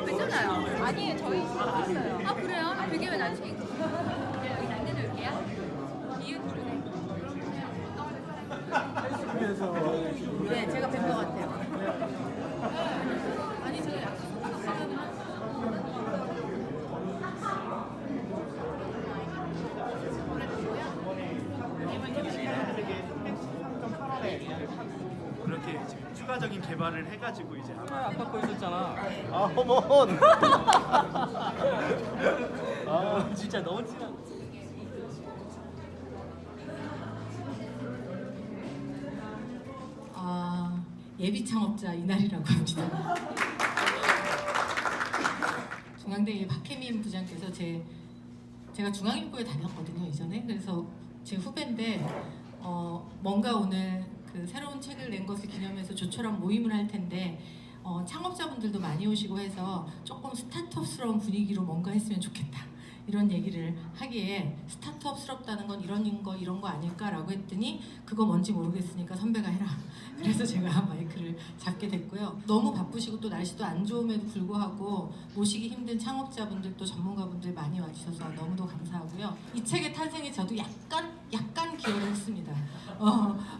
괜찮아요. 아니 저희 있어요. 아 그래요? 그게 왜 나지? 여기 남겨놓을게요. 이웃으로. 네, 제가 뵌 것 같아요. 아니 제가 약속 그렇게 지금 추가적인 개발을 해가지고 이제 아마 아까 거 있었잖아. 아 어머원 아 진짜 너무 친한. 예비 창업자 이날이라고 합니다. 중앙대 박혜민 부장께서 제가 중앙일보에 다녔거든요 이전에. 그래서 제 후배인데 뭔가 오늘 그 새로운 책을 낸 것을 기념해서 조촐한 모임을 할 텐데 창업자분들도 많이 오시고 해서 조금 스타트업스러운 분위기로 뭔가 했으면 좋겠다 이런 얘기를 하기에 스타트업스럽다는 건 이런 거 아닐까라고 했더니 그거 뭔지 모르겠으니까 선배가 해라. 그래서 제가 마이크를 잡게 됐고요. 너무 바쁘시고 또 날씨도 안 좋음에도 불구하고 모시기 힘든 창업자분들 또 전문가분들 많이 와주셔서 너무도 감사하고요. 이 책의 탄생에 저도 약간 기여를 했습니다.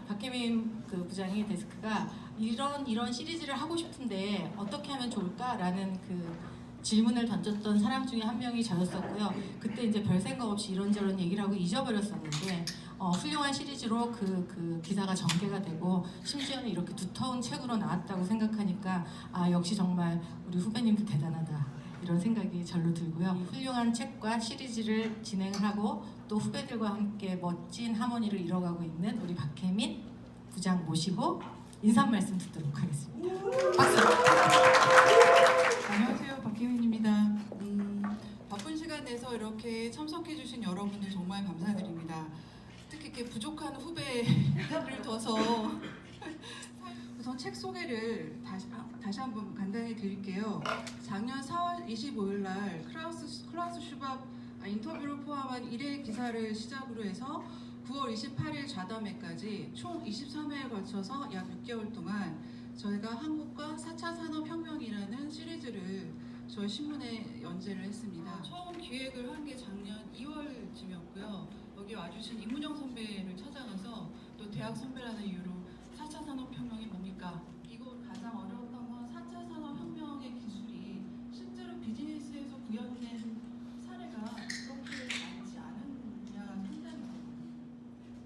박혜민 그 부장이 데스크가 이런 시리즈를 하고 싶은데 어떻게 하면 좋을까라는 그 질문을 던졌던 사람 중에 한 명이 저였었고요. 그때 이제 별 생각 없이 이런저런 얘기를 하고 잊어버렸었는데 훌륭한 시리즈로 그 기사가 전개가 되고 심지어는 이렇게 두터운 책으로 나왔다고 생각하니까 역시 정말 우리 후배님도 대단하다 이런 생각이 절로 들고요. 훌륭한 책과 시리즈를 진행을 하고 또 후배들과 함께 멋진 하모니를 이뤄가고 있는 우리 박혜민 부장 모시고 인사 말씀 듣도록 하겠습니다. 박수! 안녕하세요, 박혜민입니다. 바쁜 시간 내서 이렇게 참석해주신 여러분들 정말 감사드립니다. 특히 이렇게 부족한 후배를 둬서 우선 책 소개를 다시 한번 간단히 드릴게요. 작년 4월 25일 날 클라우스 슈밥 인터뷰를 포함한 1회 기사를 시작으로 해서 9월 28일 좌담회까지 총 23회에 걸쳐서 약 6개월 동안 저희가 한국과 4차 산업혁명이라는 시리즈를 저희 신문에 연재를 했습니다. 처음 기획을 한 게 작년 2월쯤이었고요. 여기 와주신 이문영 선배를 찾아가서 또 대학 선배라는 이유로 4차 산업혁명이 뭡니까? 이거 가장 어려웠던 건 4차 산업혁명의 기술이 실제로 비즈니스에서 구현된 사례가 그렇게 많지 않으냐가 상당히 많거든요.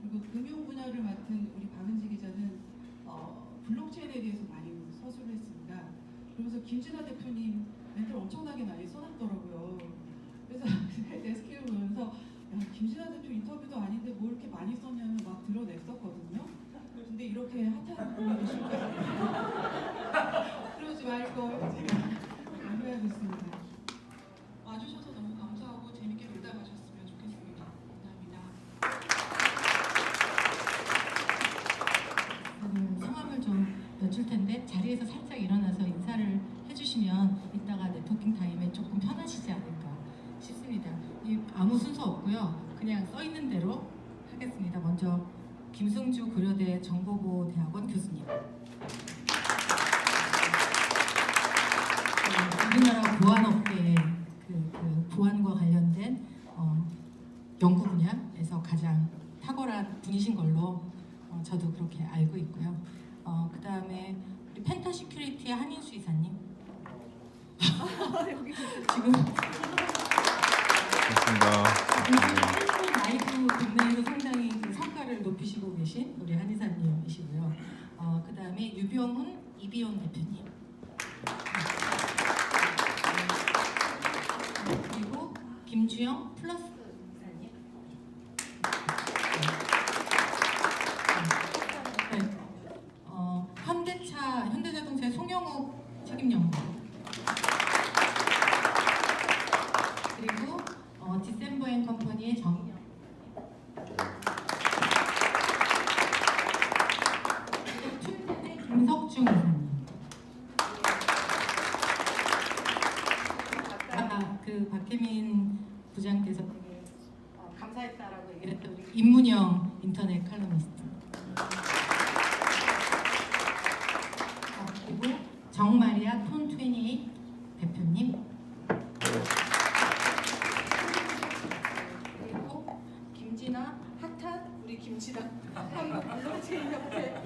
그리고 금융 분야를 맡은 우리 박은지 기자는 블록체인에 대해서 많이 서술을 했습니다. 그러면서 김진아 대표님 멘트를 엄청나게 많이 써놨더라고요. 그래서 데스크를 보면서 야, 김진아 대표 인터뷰도 아닌데 뭐 이렇게 많이 썼냐면 막 드러냈었거든요. 근데 이렇게 핫한 분이 계실까요? 그러지 말걸 제가 안 해야겠습니다. 와주셔서 너무 감사하고 재밌게 놀다 가셨으면 좋겠습니다. 감사합니다. 성함을 좀 여쭐 텐데 자리에서 살짝 일어나서 인사를 해주시면 이따가 네트워킹 타임에 조금 편하시지 않을까 싶습니다. 아무 순서 없고요. 그냥 써 있는 대로 하겠습니다. 먼저 김승주 고려대 정보보호대학원 교수님. 우리나라 보안업계의 그 보안과 관련된 연구 분야에서 가장 탁월한 분이신 걸로 저도 그렇게 알고 있고요. 그 다음에 우리 펜타 시큐리티의 한인수 이사님. 지금 나이도 국내에서 상당히 그 성과를 높이시고 계신 우리 한 이사님이시고요. 그 다음에 유병훈 이비용 대표님. 그리고 김주영 플러스 이사님. 현대자동차의 송영욱 책임연구원. 그리고 디셈버앤컴퍼니의 정인영. 그리고 툴텐의 김석중 이사님. 그 박혜민 부장께서 되게 감사했다라고 얘기를 했던 우리 임문영 인터넷 칼럼니스트. 그리고 정마리아 톤28 대표님. 그리고 김진아 핫한 우리 김진아 한국 블록체인 협회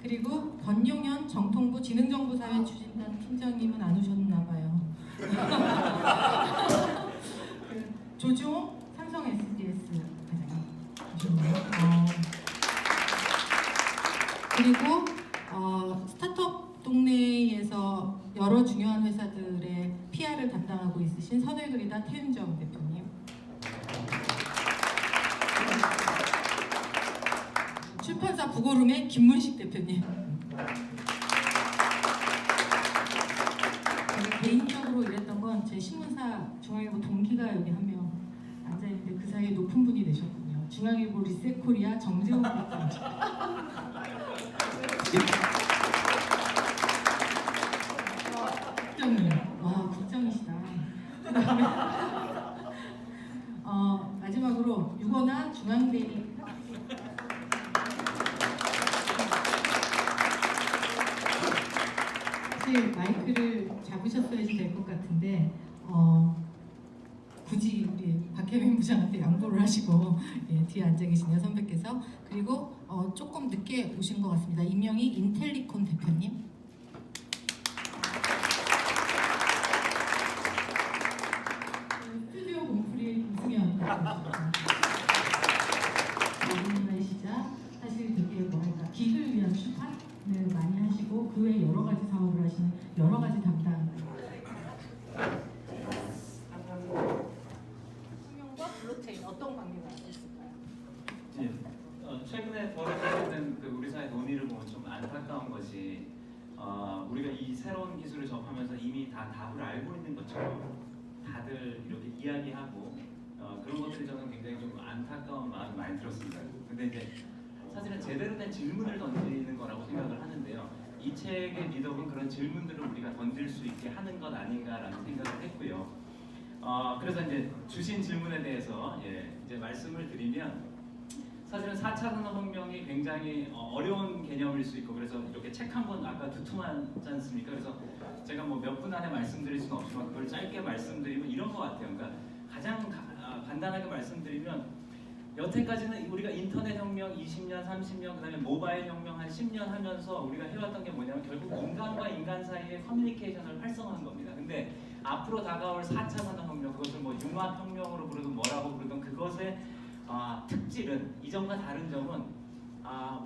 그리고 권용현 정통부 지능정보사회 추진단 팀장님은 안 오셨나봐요. 조종 삼성 SDS 과장님 오셨네요. 그리고 스타트업 동네에서 여러 중요한 회사들의 PR을 담당하고 있으신 선을그리다 태윤정 대표님. 출판사 부고룸의 김문식 대표님. 제가 개인적으로 일했던 건 제 신문사 중앙일보 동기가 여기 한 명 앉아있는데 그 사이에 높은 분이 되셨군요. 중앙일보 리셋코리아 정재훈 대표님. 국장님, 와 국장이시다. 그다음에 마지막으로 유거나 중앙대리. 사실 마이크를 잡으셨어야지 될 것 같은데 굳이 우리 박혜민 부장한테 양보를 하시고 예, 뒤에 앉아 계시네요 선배께서. 그리고 조금 늦게 오신 것 같습니다. 임명희 인텔리콘 대표님. 스튜디오 공프리 이승현 대표님. 시작. 사실 되게 뭐랄까 기를 위한 출판을 많이 하시고 그 외에 여러 가지 사업을 하시는 여러 가지 담당. 투명과 블록체인 어떤 관계가 있을까요? 예, 최근에 벌어지고 있는 그 우리 사회 논의를 보면 좀 안타까운 것이 우리가 이 새로운 기술을 접하면서 이미 다 답을 알고 있는 것처럼 다들 이렇게 이야기하고 그런 것들이 저는 굉장히 좀 안타까운 마음이 많이 들었습니다. 근데 이제 사실은 제대로 된 질문을 던지는 거라고 생각을 하는데요. 이 책의 미덕은 그런 질문들을 우리가 던질 수 있게 하는 것 아닌가라는 생각을 했고요. 그래서 이제 주신 질문에 대해서 이제 말씀을 드리면 사실은 4차 산업혁명이 굉장히 어려운 개념일 수 있고 그래서 이렇게 책 한 권 아까 두툼하지 않습니까? 그래서 제가 뭐 몇 분 안에 말씀드릴 수는 없지만 그걸 짧게 말씀드리면 이런 것 같아요. 그러니까 가장 간단하게 말씀드리면 여태까지는 우리가 인터넷 혁명 20년, 30년, 그다음에 모바일 혁명 한 10년 하면서 우리가 해왔던 게 뭐냐면 결국 인간과 인간 사이의 커뮤니케이션을 활성화한 겁니다. 근데 앞으로 다가올 4차 산업혁명, 그것을 뭐 융합혁명으로 부르든 뭐라고 부르든 그것의 특질은 이전과 다른 점은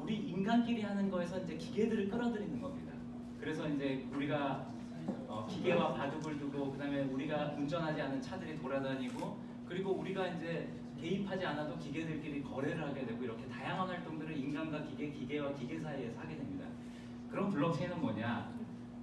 우리 인간끼리 하는 거에서 이제 기계들을 끌어들이는 겁니다. 그래서 이제 우리가 기계와 바둑을 두고 그다음에 우리가 운전하지 않은 차들이 돌아다니고 그리고 우리가 이제 개입하지 않아도 기계들끼리 거래를 하게 되고 이렇게 다양한 활동들을 인간과 기계, 기계와 기계 사이에서 하게 됩니다. 그럼 블록체인은 뭐냐?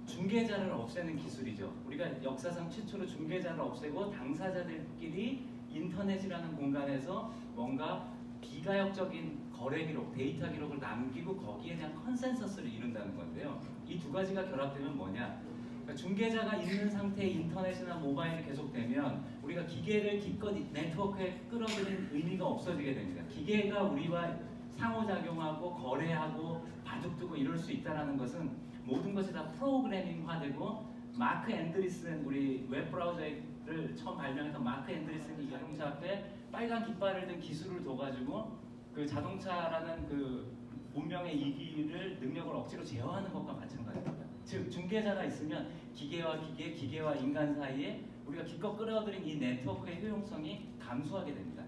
중개자를 없애는 기술이죠. 우리가 역사상 최초로 중개자를 없애고 당사자들끼리 인터넷이라는 공간에서 뭔가 비가역적인 거래 기록, 데이터 기록을 남기고 거기에 대한 컨센서스를 이룬다는 건데요. 이 두 가지가 결합되면 뭐냐? 그러니까 중개자가 있는 상태의 인터넷이나 모바일이 계속되면 우리가 기계를 기껏 네트워크에 끌어들인 의미가 없어지게 됩니다. 기계가 우리와 상호작용하고 거래하고 바둑두고 이럴 수 있다는 것은 모든 것이 다 프로그래밍화되고 마크 앤드리슨 우리 웹브라우저를 처음 발명했던 마크 앤드리슨이 자동차 앞에 빨간 깃발을 든 기술을 둬가지고 그 자동차라는 그 운명의 이기를 능력을 억지로 제어하는 것과 마찬가지입니다. 즉 중개자가 있으면 기계와 기계, 기계와 인간 사이에 우리가 기껏 끌어들인 이 네트워크의 효용성이 감소하게 됩니다.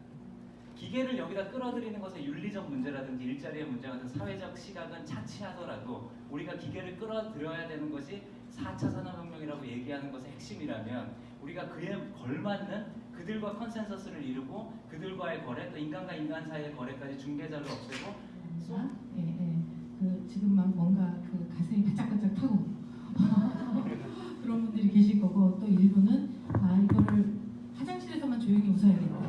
기계를 여기다 끌어들이는 것의 윤리적 문제라든지 일자리의 문제 같은 사회적 시각은 차치하더라도 우리가 기계를 끌어들여야 되는 것이 4차 산업혁명이라고 얘기하는 것의 핵심이라면 우리가 그에 걸맞는 그들과 컨센서스를 이루고 그들과의 거래 또 인간과 인간 사이의 거래까지 중개자를 없애고 지금 막 뭔가 그 가슴이 바짝바짝 타고 그런 분들이 계실 거고 또 일부는 이거를 화장실에서만 조용히 웃어야겠다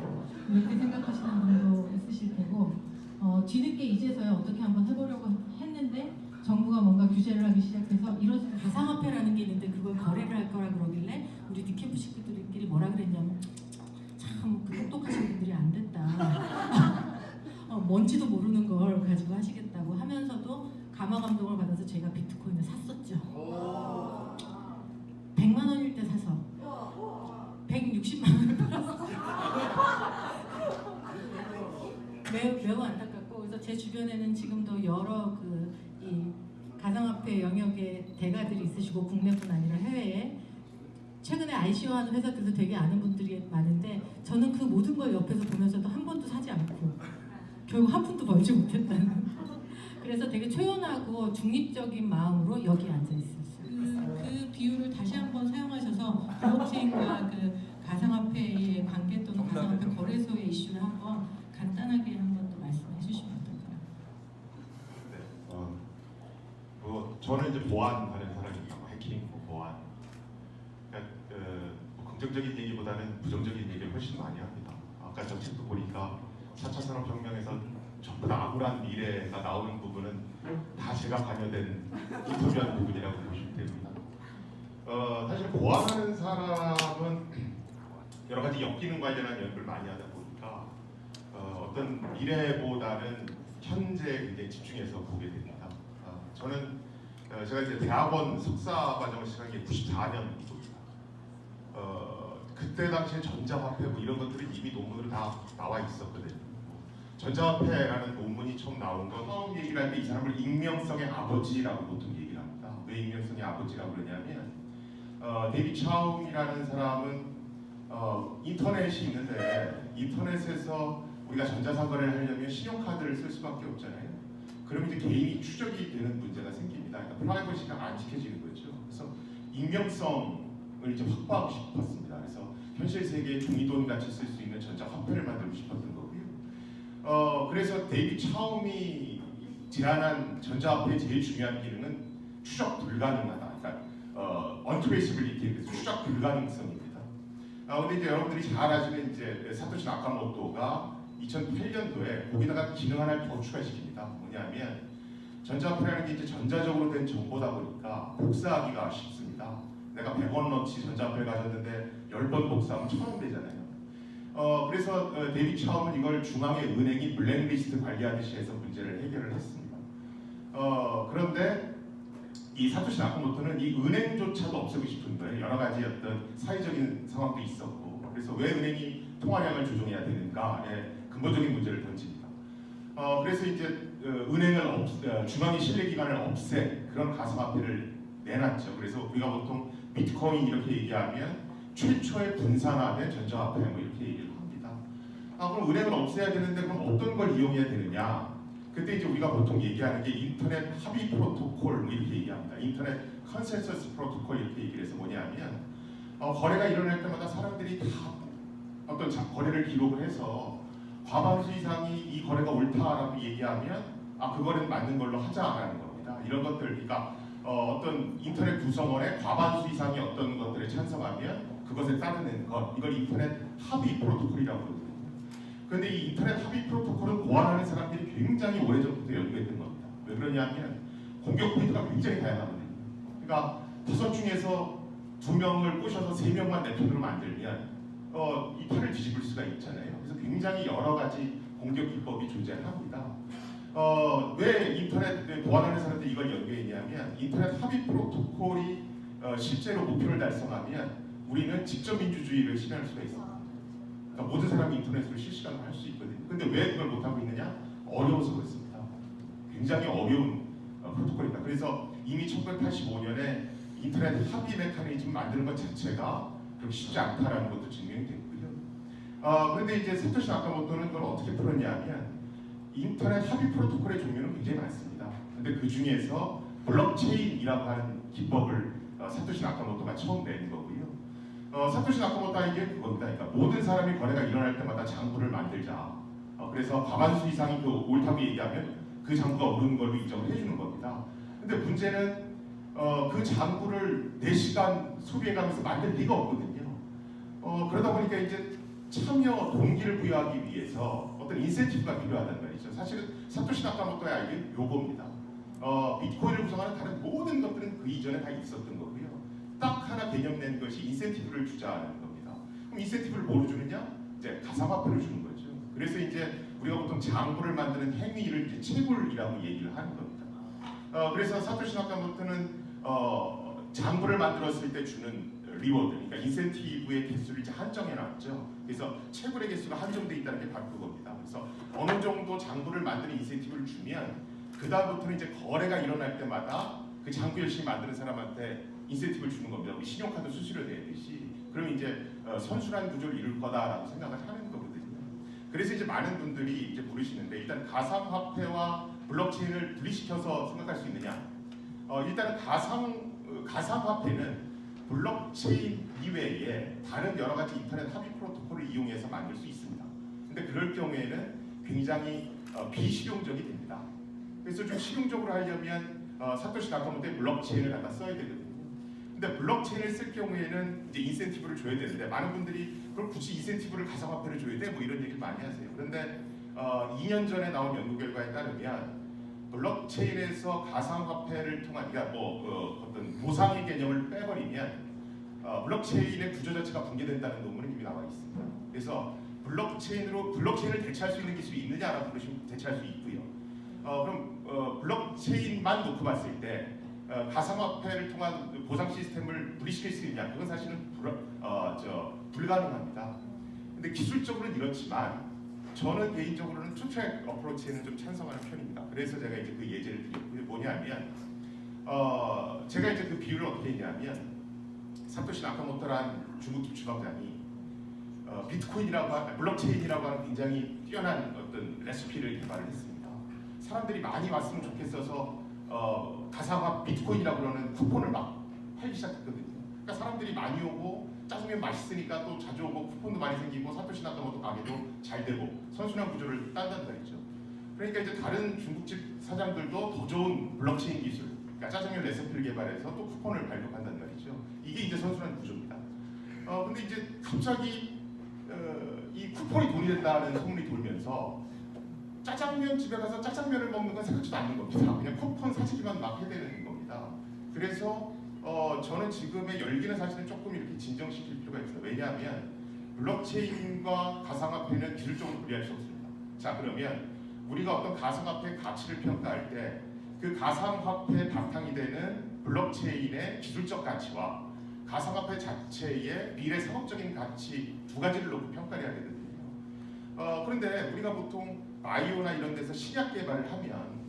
이렇게 생각하시는 분도 있으실 테고 뒤늦게 이제서야 어떻게 한번 해보려고 했는데 정부가 뭔가 규제 규제를 하기 시작해서 이런 가상화폐라는 게 있는데 그걸 거래를 할 거라 그러길래 우리 니캠프 식구들끼리 뭐라 그랬냐면 참 그 똑똑하신 분들이 안 됐다. 뭔지도 모르는 걸 가지고 하시겠다고 하면서도 감화 감동을 받아서 제가 비트코인을 샀었죠. 100만 원일 때 사서 160만 원을 팔았어요. 매우 안타깝고, 그래서 제 주변에는 지금도 여러 이 가상화폐 영역의 대가들이 있으시고 국내뿐 아니라 해외에 최근에 ICO 하는 회사들도 되게 아는 분들이 많은데 저는 그 모든 걸 옆에서 보면서도 한 번도 사지 않고 결국 한 푼도 벌지 못했다는 그래서 되게 초연하고 중립적인 마음으로 여기 앉아 있었어요. 그 비유를 다시 한번 사용하셔서 블록체인과 그 가상화폐의 관계 또는 가상화폐 거래소의 이슈를 한번 간단하게 한번 더 말씀해 주시면 어떨까요? 네, 저는 이제 보안하는 사람입니다. 해킹, 보안. 그러니까 긍정적인 얘기보다는 부정적인 얘기를 훨씬 많이 합니다. 아까 저 책도 보니까 4차 산업혁명에서 전부 다 악울한 미래가 나오는 부분은 다 제가 관여된 인터뷰한 부분이라고 보시면 됩니다. 사실 보안하는 사람은 여러 가지 역기능 관련한 연구를 많이 하다 보니까 어떤 미래보다는 현재에 굉장히 집중해서 보게 됩니다. 저는 제가 이제 대학원 석사 과정을 시작한 게 94년입니다. 그때 당시에 전자화폐 뭐 이런 것들이 이미 논문으로 다 나와 있었거든요. 전자화폐라는 논문이 처음 나온 건 처음 얘기를 할 때 이 사람을 익명성의 아버지라고 보통 얘기를 합니다. 왜 익명성의 아버지라고 그러냐면 데이빗 차움이라는 사람은 인터넷이 있는데 인터넷에서 우리가 전자상거래를 하려면 신용카드를 쓸 수밖에 없잖아요. 그럼 이제 개인이 추적이 되는 문제가 생깁니다. 그러니까 프라이버시가 안 지켜지는 거죠. 그래서 익명성을 이제 확보하고 싶었습니다. 그래서 현실 세계에 종이돈 같이 쓸 수 있는 전자화폐를 만들고 싶었던 거고요. 그래서 데이빗 차움이 제안한 전자화폐의 제일 중요한 기능은 추적 불가능하다. 그러니까 untraceability, 그래서 추적 불가능성입니다. 근데 이제 여러분들이 잘 아시는 이제 사토시 나카모토가 2008년도에 거기다가 기능 하나를 더 추가시킵니다. 뭐냐면 전자화폐라는 게 이제 전자적으로 된 정보다 보니까 복사하기가 쉽습니다. 내가 100원어치 전자화폐를 가졌는데 10번 복사하면 1000원 되잖아요. 그래서 데이빗 차움은 이걸 중앙의 은행이 블랙리스트 관리하듯이 해서 문제를 해결을 했습니다. 그런데 이 사토시 나카모토는 이 은행조차도 없애고 싶은 거예요. 여러 가지 어떤 사회적인 상황도 있었고, 그래서 왜 은행이 통화량을 조정해야 되는가에 근본적인 문제를 던집니다. 그래서 이제 은행을 중앙의 신뢰기관을 없앤 그런 가상화폐를 내놨죠. 그래서 우리가 보통 비트코인 이렇게 얘기하면 최초의 분산화된 전자화폐 뭐 이렇게 얘기를 합니다. 그럼 은행을 없애야 되는데 그럼 어떤 걸 이용해야 되느냐? 그때 이제 우리가 보통 얘기하는 게 인터넷 합의 프로토콜 뭐 이렇게 얘기합니다. 인터넷 컨센서스 프로토콜 이렇게 얘기를 해서 뭐냐면 거래가 일어날 때마다 사람들이 다 어떤 거래를 기록을 해서 과반수 이상이 이 거래가 옳다라고 얘기하면 그 거래는 맞는 걸로 하자라는 겁니다. 이런 것들, 그러니까 어떤 인터넷 구성원의 과반수 이상이 어떤 것들에 찬성하면 그것에 따르는 것, 이걸 인터넷 합의 프로토콜이라고 그러거든요. 그런데 이 인터넷 합의 프로토콜은 고안하는 사람들이 굉장히 오래전부터 연구했던 겁니다. 왜 그러냐면 공격 포인트가 굉장히 다양하거든요. 그러니까 5 중에서 2명을 꼬셔서 3명만 내 편으로 만들면 이 판을 뒤집을 수가 있잖아요. 그래서 굉장히 여러 가지 공격 기법이 존재합니다. 왜 인터넷 보안하는 사람들이 이걸 연구했냐면 인터넷 합의 프로토콜이 실제로 목표를 달성하면 우리는 직접 민주주의를 실현할 수가 있습니다. 그러니까 모든 사람이 인터넷으로 실시간으로 할 수 있거든요. 근데 왜 그걸 못하고 있느냐? 어려워서 그렇습니다. 굉장히 어려운 프로토콜입니다. 그래서 이미 1985년에 인터넷 합의 메커니즘 만드는 것 자체가 그렇게 쉽지 않다라는 것도 증명이 됐고요. 그런데 이제 사토시 나카모토는 그걸 어떻게 풀었냐면 인터넷 합의 프로토콜의 종류는 굉장히 많습니다. 근데 그 중에서 블록체인이라고 하는 기법을 사토시 나카모토가 처음 낸 거고요. 사토시 나카모토가 이게 그겁니다. 그러니까 모든 사람이 거래가 일어날 때마다 장부를 만들자. 그래서 과반수 이상이 그 옳다고 얘기하면 그 장부가 옳은 걸로 인정을 해주는 겁니다. 근데 문제는 그 장부를 4시간 소비해가면서 만들 리가 없거든요. 그러다 보니까 이제 참여 동기를 부여하기 위해서 어떤 인센티브가 필요하단 말이죠. 사실은 사토시 나카모토의 아이디어는 요겁니다. 비트코인을 구성한 말씀하는 다른 모든 것들은 그 이전에 다 있었던 거고요. 딱 하나 개념 낸 것이 인센티브를 주자는 겁니다. 그럼 인센티브를 뭐로 주느냐? 이제 가상화폐를 주는 거죠. 그래서 이제 우리가 보통 장부를 만드는 행위를 이제 채굴이라고 얘기를 하는 겁니다. 그래서 사토시 나카모토는 장부를 만들었을 때 주는 리워드, 그러니까 인센티브의 개수를 이제 한정해 놨죠. 그래서 채굴의 개수가 한정돼 있다는 게 바로 그겁니다. 그래서 어느 정도 장부를 만드는 인센티브를 주면 그 다음부터는 이제 거래가 일어날 때마다 그 장부 열심히 만드는 사람한테 인센티브를 주는 겁니다. 우리 신용카드 수수료 내듯이. 그럼 이제 선순환 구조를 이룰 거다라고 생각을 하는 거거든요. 그래서 이제 많은 분들이 이제 물으시는데 일단 가상화폐와 블록체인을 분리시켜서 생각할 수 있느냐? 일단은 가상화폐는 블록체인 이외에 다른 여러 가지 인터넷 합의 프로토콜을 이용해서 만들 수 있습니다. 근데 그럴 경우에는 굉장히 비실용적이 됩니다. 그래서 좀 실용적으로 하려면 사토시 나카모토의 블록체인을 갖다 써야 되거든요. 근데 블록체인을 쓸 경우에는 이제 인센티브를 줘야 되는데 많은 분들이 그럼 굳이 인센티브를 가상화폐를 줘야 돼? 뭐 이런 얘기를 많이 하세요. 그런데 2년 전에 나온 연구 결과에 따르면 블록체인에서 가상화폐를 통한 그러니까 어떤 보상의 개념을 빼버리면 블록체인의 구조 자체가 붕괴된다는 논문이 이미 나와 있습니다. 그래서 블록체인을 대체할 수 있는 기술이 있느냐라고 물으시면 대체할 수 있고요. 그럼 블록체인만 놓고 봤을 때 가상화폐를 통한 보상 시스템을 분리시킬 수 있냐? 그건 사실은 불가능합니다. 근데 기술적으로는 이렇지만 저는 개인적으로는 투트랙 어프로치에는 좀 찬성하는 편입니다. 그래서 제가 이제 그 예제를 드렸고요. 뭐냐면 제가 이제 그 비유를 어떻게 했냐면 사토시 나카모토라는 중국 주방장이 블록체인이라고 하는 굉장히 뛰어난 어떤 레시피를 개발을 했습니다. 사람들이 많이 왔으면 좋겠어서 가상화 비트코인이라고 그러는 쿠폰을 막 팔기 시작했거든요. 그러니까 사람들이 많이 오고 짜장면 맛있으니까 또 자주 오고 쿠폰도 많이 생기고 사토시 나카모토 가게도 잘 되고 선순환 구조를 딴단 말이죠. 그러니까 이제 다른 중국집 사장들도 더 좋은 블록체인 기술, 그러니까 짜장면 레시피를 개발해서 또 쿠폰을 발급한단 말이죠. 이게 이제 선순환 구조입니다. 근데 이제 갑자기 이 쿠폰이 돈이 된다는 소문이 돌면서 짜장면 집에 가서 짜장면을 먹는 건 생각지도 않는 겁니다. 그냥 쿠폰 사주기만 막 해대는 겁니다. 그래서 저는 지금의 열기는 사실은 조금 이렇게 진정시킬 필요가 있어요. 왜냐하면 블록체인과 가상화폐는 기술적으로 분리할 수 없습니다. 자, 그러면 우리가 어떤 가상화폐의 가치를 평가할 때 그 가상화폐의 바탕이 되는 블록체인의 기술적 가치와 가상화폐 자체의 미래 상업적인 가치 두 가지를 놓고 평가를 해야 되거든요. 그런데 우리가 보통 바이오나 이런 데서 신약 개발을 하면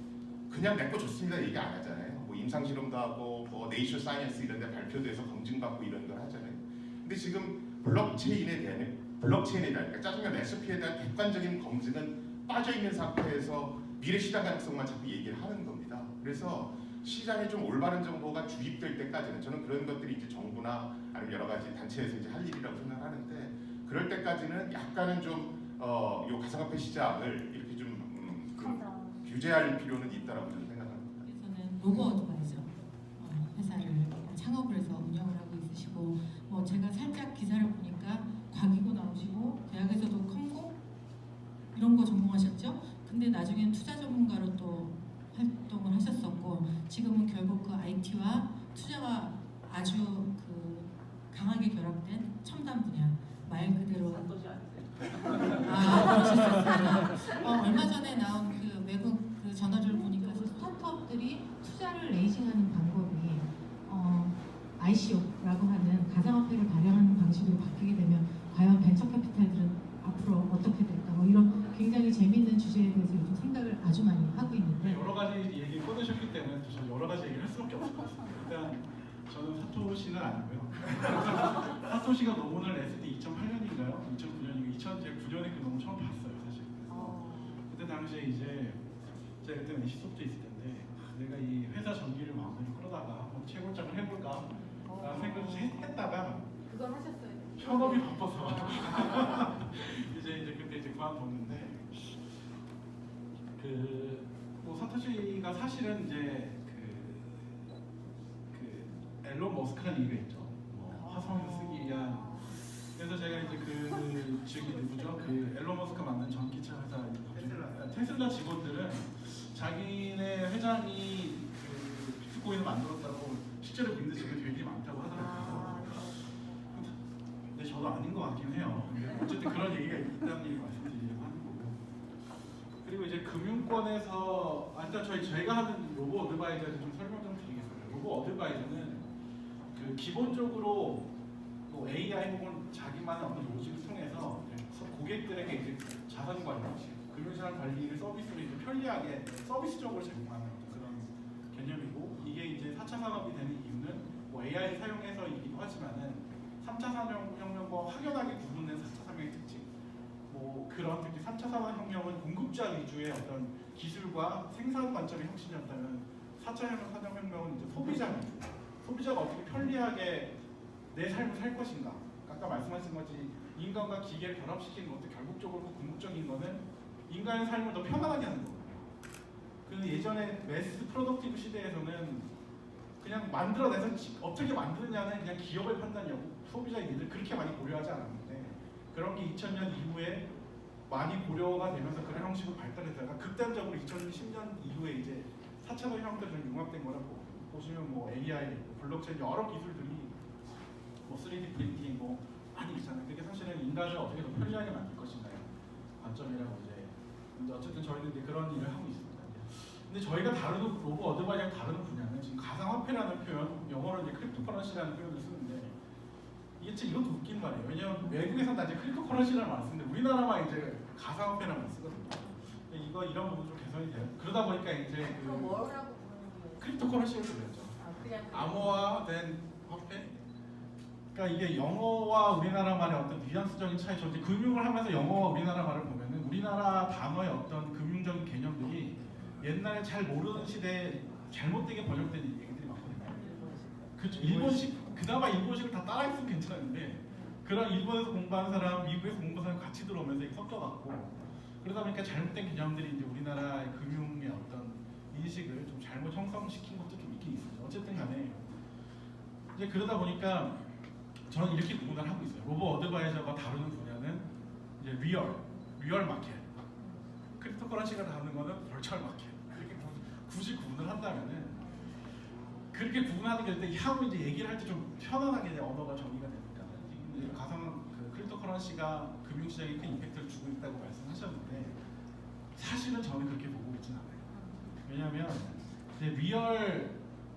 그냥 내 거 좋습니다 얘기 안 하잖아요. 뭐 임상 실험도 하고 뭐 네이처 사이언스 이런 데 발표돼서 검증받고 이런 걸 하잖아요. 근데 지금 블록체인에 대한 그러니까 짜장면 레시피에 대한 객관적인 검증은 빠져 있는 상태에서 미래 시장 가능성만 자꾸 얘기를 하는 겁니다. 그래서 시장에 좀 올바른 정보가 주입될 때까지는 저는 그런 것들이 이제 정부나 아니면 여러 가지 단체에서 이제 할 일이라고 생각하는데 그럴 때까지는 약간은 좀 요 가상화폐 시장을 이렇게 좀 규제할 필요는 있다라고 저는 생각합니다. 그래서는 로고 어드바이저 회사를 창업을 해서 운영을 하고 있으시고 뭐 제가 살짝 기사를 보니까 과기고 나오시고 대학에서도 컴고 이런 거 전공하셨죠? 근데 나중엔 투자 전문가로 또 활동을 하셨었고 지금은 결국 그 IT와 투자가 아주 그 강하게 결합된 첨단 분야 말 그대로 그러셨어요. 얼마 전에 나온 그 외국 그 저널을 보니까 스타트업들이 투자를 레이징하는 방법이 ICO라고 하는 가상화폐를 발행하는 방식으로 바뀌게 되면 과연 벤처 캐피탈들은 앞으로 어떻게 될까 뭐 이런 굉장히 재미있는 주제에 대해서 요즘 생각을 아주 많이 하고 있는데 여러 가지 얘기 꺼내셨기 때문에 저는 여러 가지 얘기를 할 수밖에 없을 것 같습니다. 일단 저는 사토시는 아니고요. 사토시가 논문을 냈을 때 2008년인가요? 2009년인가? 2009년에 그 논문 처음 봤어요, 사실. 그래서 그때 당시에 이제 제가 그때 NC소프트에 있을 텐데 내가 이 회사 전기를 마음대로 끌어다가 한번 채굴장을 해볼까 라는 생각을 했다가 그건 하셨어요. 현업이 바빠서 이제 그때 이제 그만뒀는데 뭐 사토시가 사실은 이제 그 앨런 머스크라는 얘기가 있죠. 뭐 화성에서 쓰기 위한. 그래서 제가 이제 저기 누구죠? 그 앨런 머스크 만든 전기차 회사 테슬라 직원들은 자기네 회장이 그 비트코인 만들었다고 실제로 믿는 집이 되게 많다고 하더라고요. 근데 저도 아닌 것 같긴 해요. 근데 어쨌든 그런 얘기가 있다는 얘기 말씀드리려고 하는 거고. 그리고 이제 금융권에서 일단 저희가 하는 로보 어드바이저를 좀 설명 좀 드리겠습니다. 로보 어드바이저는 그 기본적으로 뭐 AI 혹은 자기만의 어떤 로직을 통해서 고객들에게 이제 자산 관리, 금융자산 관리를 서비스로 이제 편리하게 서비스적으로 제공하는 그런 개념이고, 이게 이제 4차 산업이 되는 이유는 뭐 AI를 사용해서이기도 하지만은 3차 산업혁명과 확연하게 구분된 4차 산업의 특징, 뭐 그런 특히 3차 산업혁명은 공급자 위주의 어떤 기술과 생산 관점의 혁신이었다면 4차 산업혁명은 이제 소비자 위주, 소비자가 어떻게 편리하게 내 삶을 살 것인가. 아까 말씀하신 거지, 인간과 기계를 결합시키는 것도 결국적으로 궁극적인 거는 인간의 삶을 더 편안하게 하는 거거든요. 그 예전에 매스 프로덕티브 시대에서는 그냥 만들어내서 어떻게 만드느냐는 그냥 기업의 판단이었고 소비자의 니들 그렇게 많이 고려하지 않았는데, 그런 게 2000년 이후에 많이 고려가 되면서 그런 형식으로 발달했다가 극단적으로 2010년 이후에 이제 4차 산업혁명과 좀 융합된 거라고 보시면 뭐 AI, 블록체인 여러 기술들이 뭐 3D 프린팅 뭐 많이 있잖아요. 그게 사실은 인간을 어떻게 더 편리하게 만들 것인가요? 관점이라고 이제 어쨌든 저희는 이제 그런 일을 하고 있습니다. 근데 저희가 다루는 로보 어드바이저랑 다루는 분야는 지금 가상화폐라는 표현, 영어로 이제 크립토커런시라는 표현을 쓰는데, 이게 진짜 이것도 웃긴 말이에요. 왜냐면 외국에서는 다 이제 크립토커런시라는 말을 쓰는데 우리나라만 이제 가상화폐라는 말을 쓰거든요. 근데 이런 부분 좀 개선이 돼요. 그러다 보니까 이제 그거 뭐라고 부르는 거예요? 크립토커런시를 불렀죠. 그냥 암호화된 화폐. 그러니까 이게 영어와 우리나라 말의 어떤 뉘앙스적인 차이, 저 이제 금융을 하면서 영어와 우리나라 말을 보면은 우리나라 단어의 어떤 금융적인 개념들이 옛날에 잘 모르는 시대에 잘못되게 번역된 얘기들이 많거든요. 그렇죠. 일본식, 그나마 일본식을 다 따라했으면 괜찮은데 그런 일본에서 공부하는 사람, 미국에서 공부하는 사람 같이 들어오면서 이게 섞여갖고, 그러다 보니까 잘못된 개념들이 이제 우리나라의 금융의 어떤 인식을 좀 잘못 형성시킨 것도 좀 있긴 있습니다. 어쨌든 간에 이제 그러다 보니까 저는 이렇게 구분을 하고 있어요. 로보 어드바이저가 다루는 분야는 이제 리얼 마켓, 크립토커런시가 다루는 거는 벌처 마켓. 이렇게 굳이 구분을 한다면은, 그렇게 구분하는 게 일단 향후 이제 얘기를 할 때 좀 편안하게 이제 언어가 정리가 되니까, 이제 가상 크립토커런시가 금융시장에 큰 임팩트를 주고 있다고 말씀하셨는데 사실은 저는 그렇게 보고 있진 않아요. 왜냐하면 이제 리얼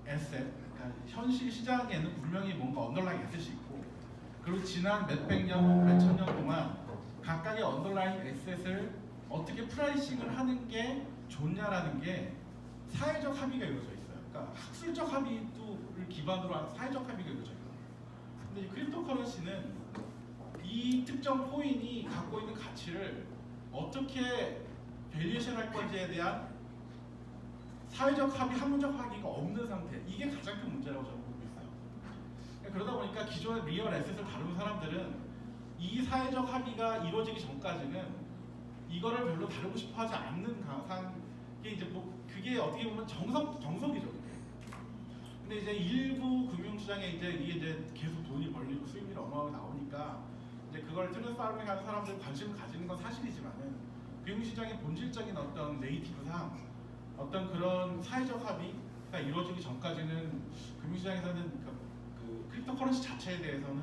에셋, 그러니까 현실 시장에는 분명히 뭔가 언더라인 에셋이 있고, 그리고 지난 몇백 년, 몇천 년 동안 각각의 언더라인 에셋을 어떻게 프라이싱을 하는 게 좋냐라는 게 사회적 합의가 이루어져 있어요. 그러니까 학술적 합의를 기반으로 한 사회적 합의가 이루어져 있거든요. 근데 이 크립토커런시는 이 특정 코인이 갖고 있는 가치를 어떻게 밸류에이션 할 건지에 대한 사회적 합의, 학문적 합의가 없는 상태, 이게 가장 큰 문제라고 저는 보고 있어요. 그러다 보니까 기존의 리얼 에셋을 다루는 사람들은 이 사회적 합의가 이루어지기 전까지는 이거를 별로 다루고 싶어하지 않는 게 이제 뭐 그게 어떻게 보면 정석이죠. 근데 이제 일부 금융시장에 이제 이게 이제 계속 돈이 벌리고 수익률이 어마어마하게 나오니까 이제 그걸 트랜스파밍 하는 사람들 관심을 가지는 건 사실이지만은 금융시장의 본질적인 어떤 네이티브상 어떤 그런 사회적 합의가 이루어지기 전까지는 금융시장에서는 그 크립토커런시 자체에 대해서는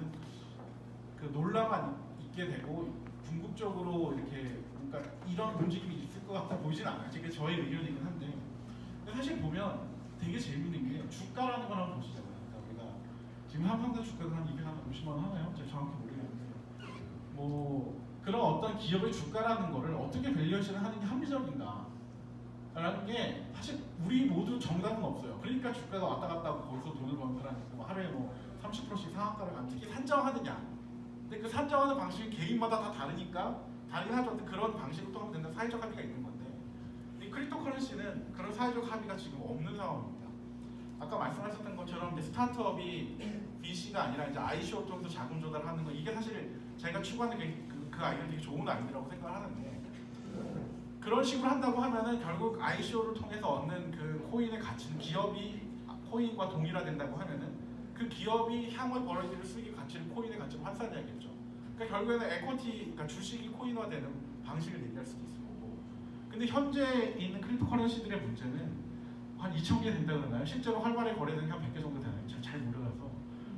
그 논란만 있게 되고 궁극적으로 이렇게 그러니까 이런 움직임이 있을 것 같아 보이진 않아요. 이게 저의 의견이긴 한데, 근데 사실 보면 되게 재밌는 게 주가라는 걸 한번 보시죠. 그러니까 우리가 지금 한평당 주가가 한 250만 원 하나요? 제가 정확히 모르겠는데 뭐 그런 어떤 기업의 주가라는 거를 어떻게 밸류에이션을 하는 게 합리적인가 라는 게 사실 우리 모두 정답은 없어요. 그러니까 주가가 왔다 갔다 하고 거기서 돈을 버는 사람이 있고 하루에 뭐 30%씩 상한가를 가면 특히 산정하느냐, 근데 그 산정하는 방식이 개인마다 다 다르니까 다르긴 하죠. 어떤 그런 방식으로 또 하면 된다, 사회적 합의가 있는 건데, 이 크립토커런시는 그런 사회적 합의가 지금 없는 상황입니다. 아까 말씀하셨던 것처럼 이제 스타트업이 VC가 아니라 이제 ICO 통해서 자금 조달하는 거, 이게 사실 제가 추구하는 그 아이디어는 되게 좋은 아이디어라고 생각을 하는데, 그런 식으로 한다고 하면은 결국 ICO를 통해서 얻는 그 코인의 가치는 기업이 코인과 동일화된다고 하면은 그 기업이 향후에 벌어질 수익의 가치를 코인의 가치로 환산해야겠죠. 그러니까 결국에는 에코티, 그러니까 주식이 코인화되는 방식을 얘기할 수도 있을 거고. 근데 현재 있는 크립토커런시들의 문제는 한 2,000개 된다 그러나요? 실제로 활발하게 거래되는 게 한 100개 정도 되나요? 잘 몰라서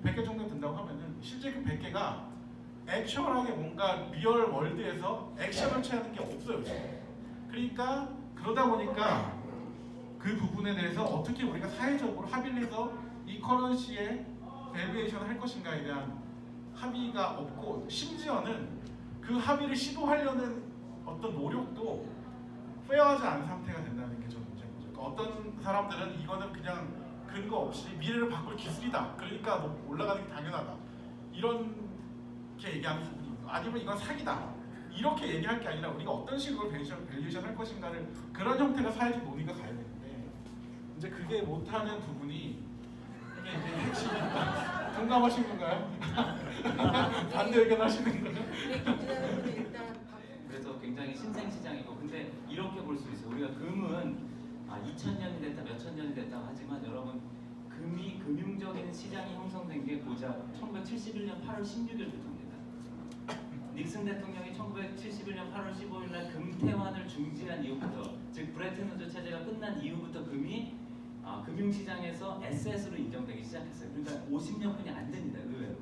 100개 정도 된다고 하면은 실제 그 100개가 액츄얼하게 뭔가 리얼 월드에서 액션을 취하는 게 없어요 지금. 그러니까 그러다 보니까 그 부분에 대해서 어떻게 우리가 사회적으로 합의를 해서 이 커런시에 밸류에이션을 할 것인가에 대한 합의가 없고, 심지어는 그 합의를 시도하려는 어떤 노력도 페어하지 않은 상태가 된다는 게 저는 문제인 거죠. 그러니까 어떤 사람들은 이거는 그냥 근거 없이 미래를 바꿀 기술이다, 그러니까 뭐 올라가는 게 당연하다, 이렇게 얘기하는 부분이 있고, 아니면 이건 사기다 이렇게 얘기할 게 아니라 우리가 어떤 식으로 밸류에이션 할 것인가를, 그런 형태의 사회적 논의가 가야 되는데 이제 그게 못하는 부분이 이게 이제 핵심입니다. 공감하신 건가요? 반대 의견 하시는 거죠? 그래서 굉장히 신생시장이고, 근데 이렇게 볼 수 있어요. 우리가 금은 2000년이 됐다, 몇천 년이 됐다 하지만 여러분, 금이 금융적인 시장이 형성된 게 고작 1971년 8월 16일부터입니다. 닉슨 대통령이 1971년 8월 15일 날 금태환을 중지한 이후부터, 즉 브레튼 우즈 체제가 끝난 이후부터 금이 금융시장에서 SS로 인정되기 시작했어요. 그러니까 50년뿐이 안 됩니다, 의외로.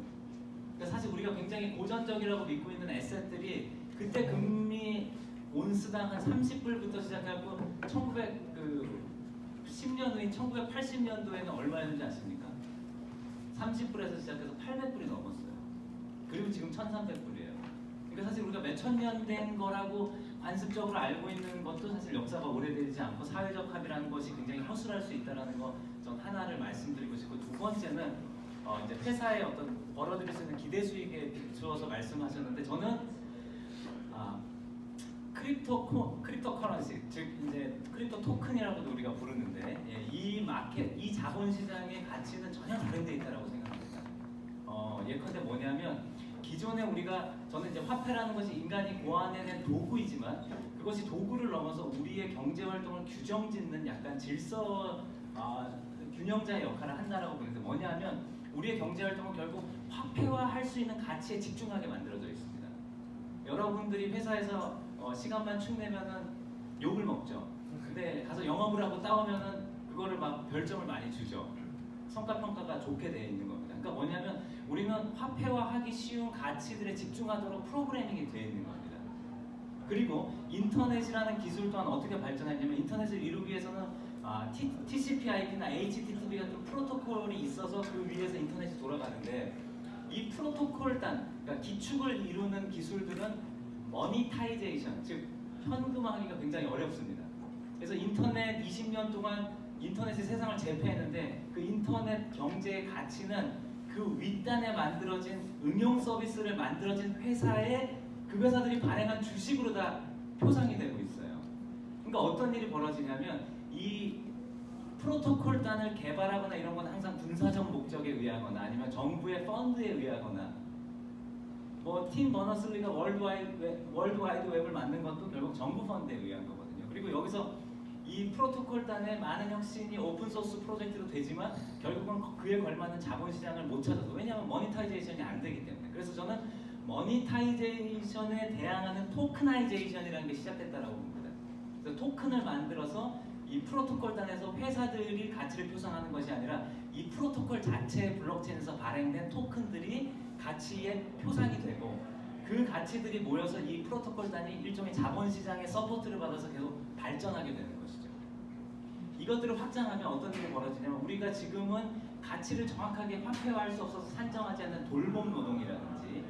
그러니까 사실 우리가 굉장히 고전적이라고 믿고 있는 에셋들이 그때 금리 온스당 한 30불부터 시작하고 10년 후인 1980년도에는 얼마였는지 아십니까? 30불에서 시작해서 800불이 넘었어요. 그리고 지금 1300불이에요. 그러니까 사실 우리가 몇천 년 된 거라고 관습적으로 알고 있는 것도 사실 역사가 오래되지 않고 사회적 합의라는 것이 굉장히 허술할 수 있다는 거 전 하나를 말씀드리고 싶고, 두 번째는 이제 회사의 어떤 벌어들일 수 있는 기대 수익에 비추어서 말씀하셨는데, 저는 크립토 커런시, 즉 이제 크립토 토큰이라고도 우리가 부르는데, 이 마켓, 이 자본 시장의 가치는 전혀 다른 데 있다라고 생각합니다. 예컨대 뭐냐면, 기존에 저는 이제 화폐라는 것이 인간이 고안해낸 도구이지만, 그것이 도구를 넘어서 우리의 경제 활동을 규정짓는 약간 질서 균형자의 역할을 한다라고 보는데, 뭐냐면 우리의 경제 활동은 결국 화폐화할 수 있는 가치에 집중하게 만들어져 있습니다. 여러분들이 회사에서 시간만 축내면은 욕을 먹죠. 근데 가서 영업을 하고 따오면은 그거를 막 별점을 많이 주죠. 성과 평가가 좋게 되어 있는 겁니다. 그러니까 뭐냐면 우리는 화폐화하기 쉬운 가치들에 집중하도록 프로그래밍이 되어 있는 겁니다. 그리고 인터넷이라는 기술 또한 어떻게 발전했냐면, 인터넷을 이루기 위해서는 TCP/IP나 HTTP 같은 프로토콜이 있어서 그 위에서 인터넷이 돌아가는데, 이 프로토콜단, 그러니까 기축을 이루는 기술들은 머니타이제이션, 즉 현금화하기가 굉장히 어렵습니다. 그래서 인터넷 20년 동안 인터넷이 세상을 제패했는데, 그 인터넷 경제의 가치는 그 윗단에 만들어진 응용 서비스를 만들어진 회사에, 그 회사들이 발행한 주식으로 다 표상이 되고 있어요. 그러니까 어떤 일이 벌어지냐면, 이 프로토콜단을 개발하거나 이런 건 항상 군사적 목적에 의하거나 아니면 정부의 펀드에 의하거나, 뭐 팀 버너슬리가 월드와이드 웹을 만든 것도 결국 정부 펀드에 의한 거거든요. 그리고 여기서 이 프로토콜단의 많은 혁신이 오픈소스 프로젝트도 되지만 결국은 그에 걸맞는 자본시장을 못 찾아서, 왜냐하면 머니타이제이션이 안 되기 때문에. 그래서 저는 머니타이제이션에 대항하는 토크나이제이션이라는 게 시작됐다라고 봅니다. 그래서 토큰을 만들어서 이 프로토콜단에서 회사들이 가치를 표상하는 것이 아니라 이 프로토콜 자체의 블록체인에서 발행된 토큰들이 가치의 표상이 되고, 그 가치들이 모여서 이 프로토콜단이 일종의 자본시장의 서포트를 받아서 계속 발전하게 되는 것이죠. 이것들을 확장하면 어떤 일이 벌어지냐면, 우리가 지금은 가치를 정확하게 화폐화할 수 없어서 산정하지 않는 돌봄 노동이라든지,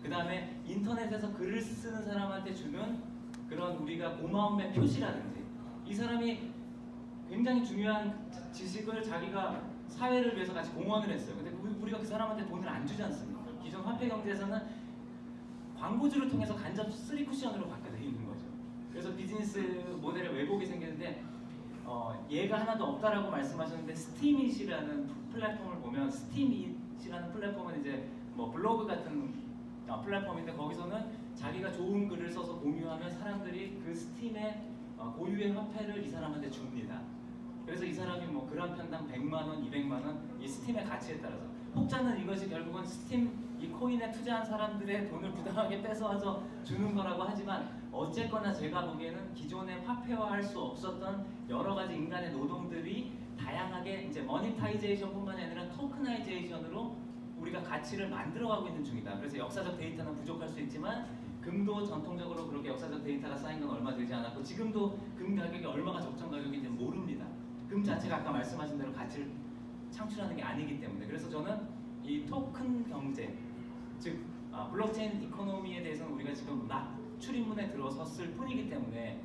그 다음에 인터넷에서 글을 쓰는 사람한테 주는 그런 우리가 고마움의 표시라든지, 이 사람이 굉장히 중요한 지식을 자기가 사회를 위해서 같이 공헌을 했어요. 근데 우리가 그 사람한테 돈을 안 주지 않습니까? 기존 화폐 경제에서는 광고주를 통해서 간접 쓰리 쿠션으로 바뀌어 있는 거죠. 그래서 비즈니스 모델의 왜곡이 생기는데, 얘가 하나도 없다라고 말씀하셨는데, 스팀잇이라는 플랫폼을 보면, 스팀잇이라는 플랫폼은 이제 뭐 블로그 같은 플랫폼인데, 거기서는 자기가 좋은 글을 써서 공유하면 사람들이 그 스팀의 고유의 화폐를 이 사람한테 줍니다. 그래서 이 사람이 뭐 그람 편당 100만 원, 200만 원 이 스팀의 가치에 따라서 혹자는 이것이 결국은 스팀 이 코인에 투자한 사람들의 돈을 부당하게 뺏어와서 주는 거라고 하지만 어쨌거나 제가 보기에는 기존에 화폐화할 수 없었던 여러 가지 인간의 노동들이 다양하게 이제 머니타이제이션뿐만이 아니라 토크나이제이션으로 우리가 가치를 만들어가고 있는 중이다. 그래서 역사적 데이터는 부족할 수 있지만 금도 전통적으로 그렇게 역사적 데이터가 쌓인 건 얼마 되지 않았고 지금도 금 가격이 얼마가 적정 가격인지 모릅니다. 금 자체가 아까 말씀하신 대로 가치를 창출하는 게 아니기 때문에 그래서 저는 이 토큰 경제 즉 블록체인 이코노미에 대해서는 우리가 지금 막 출입문에 들어섰을 뿐이기 때문에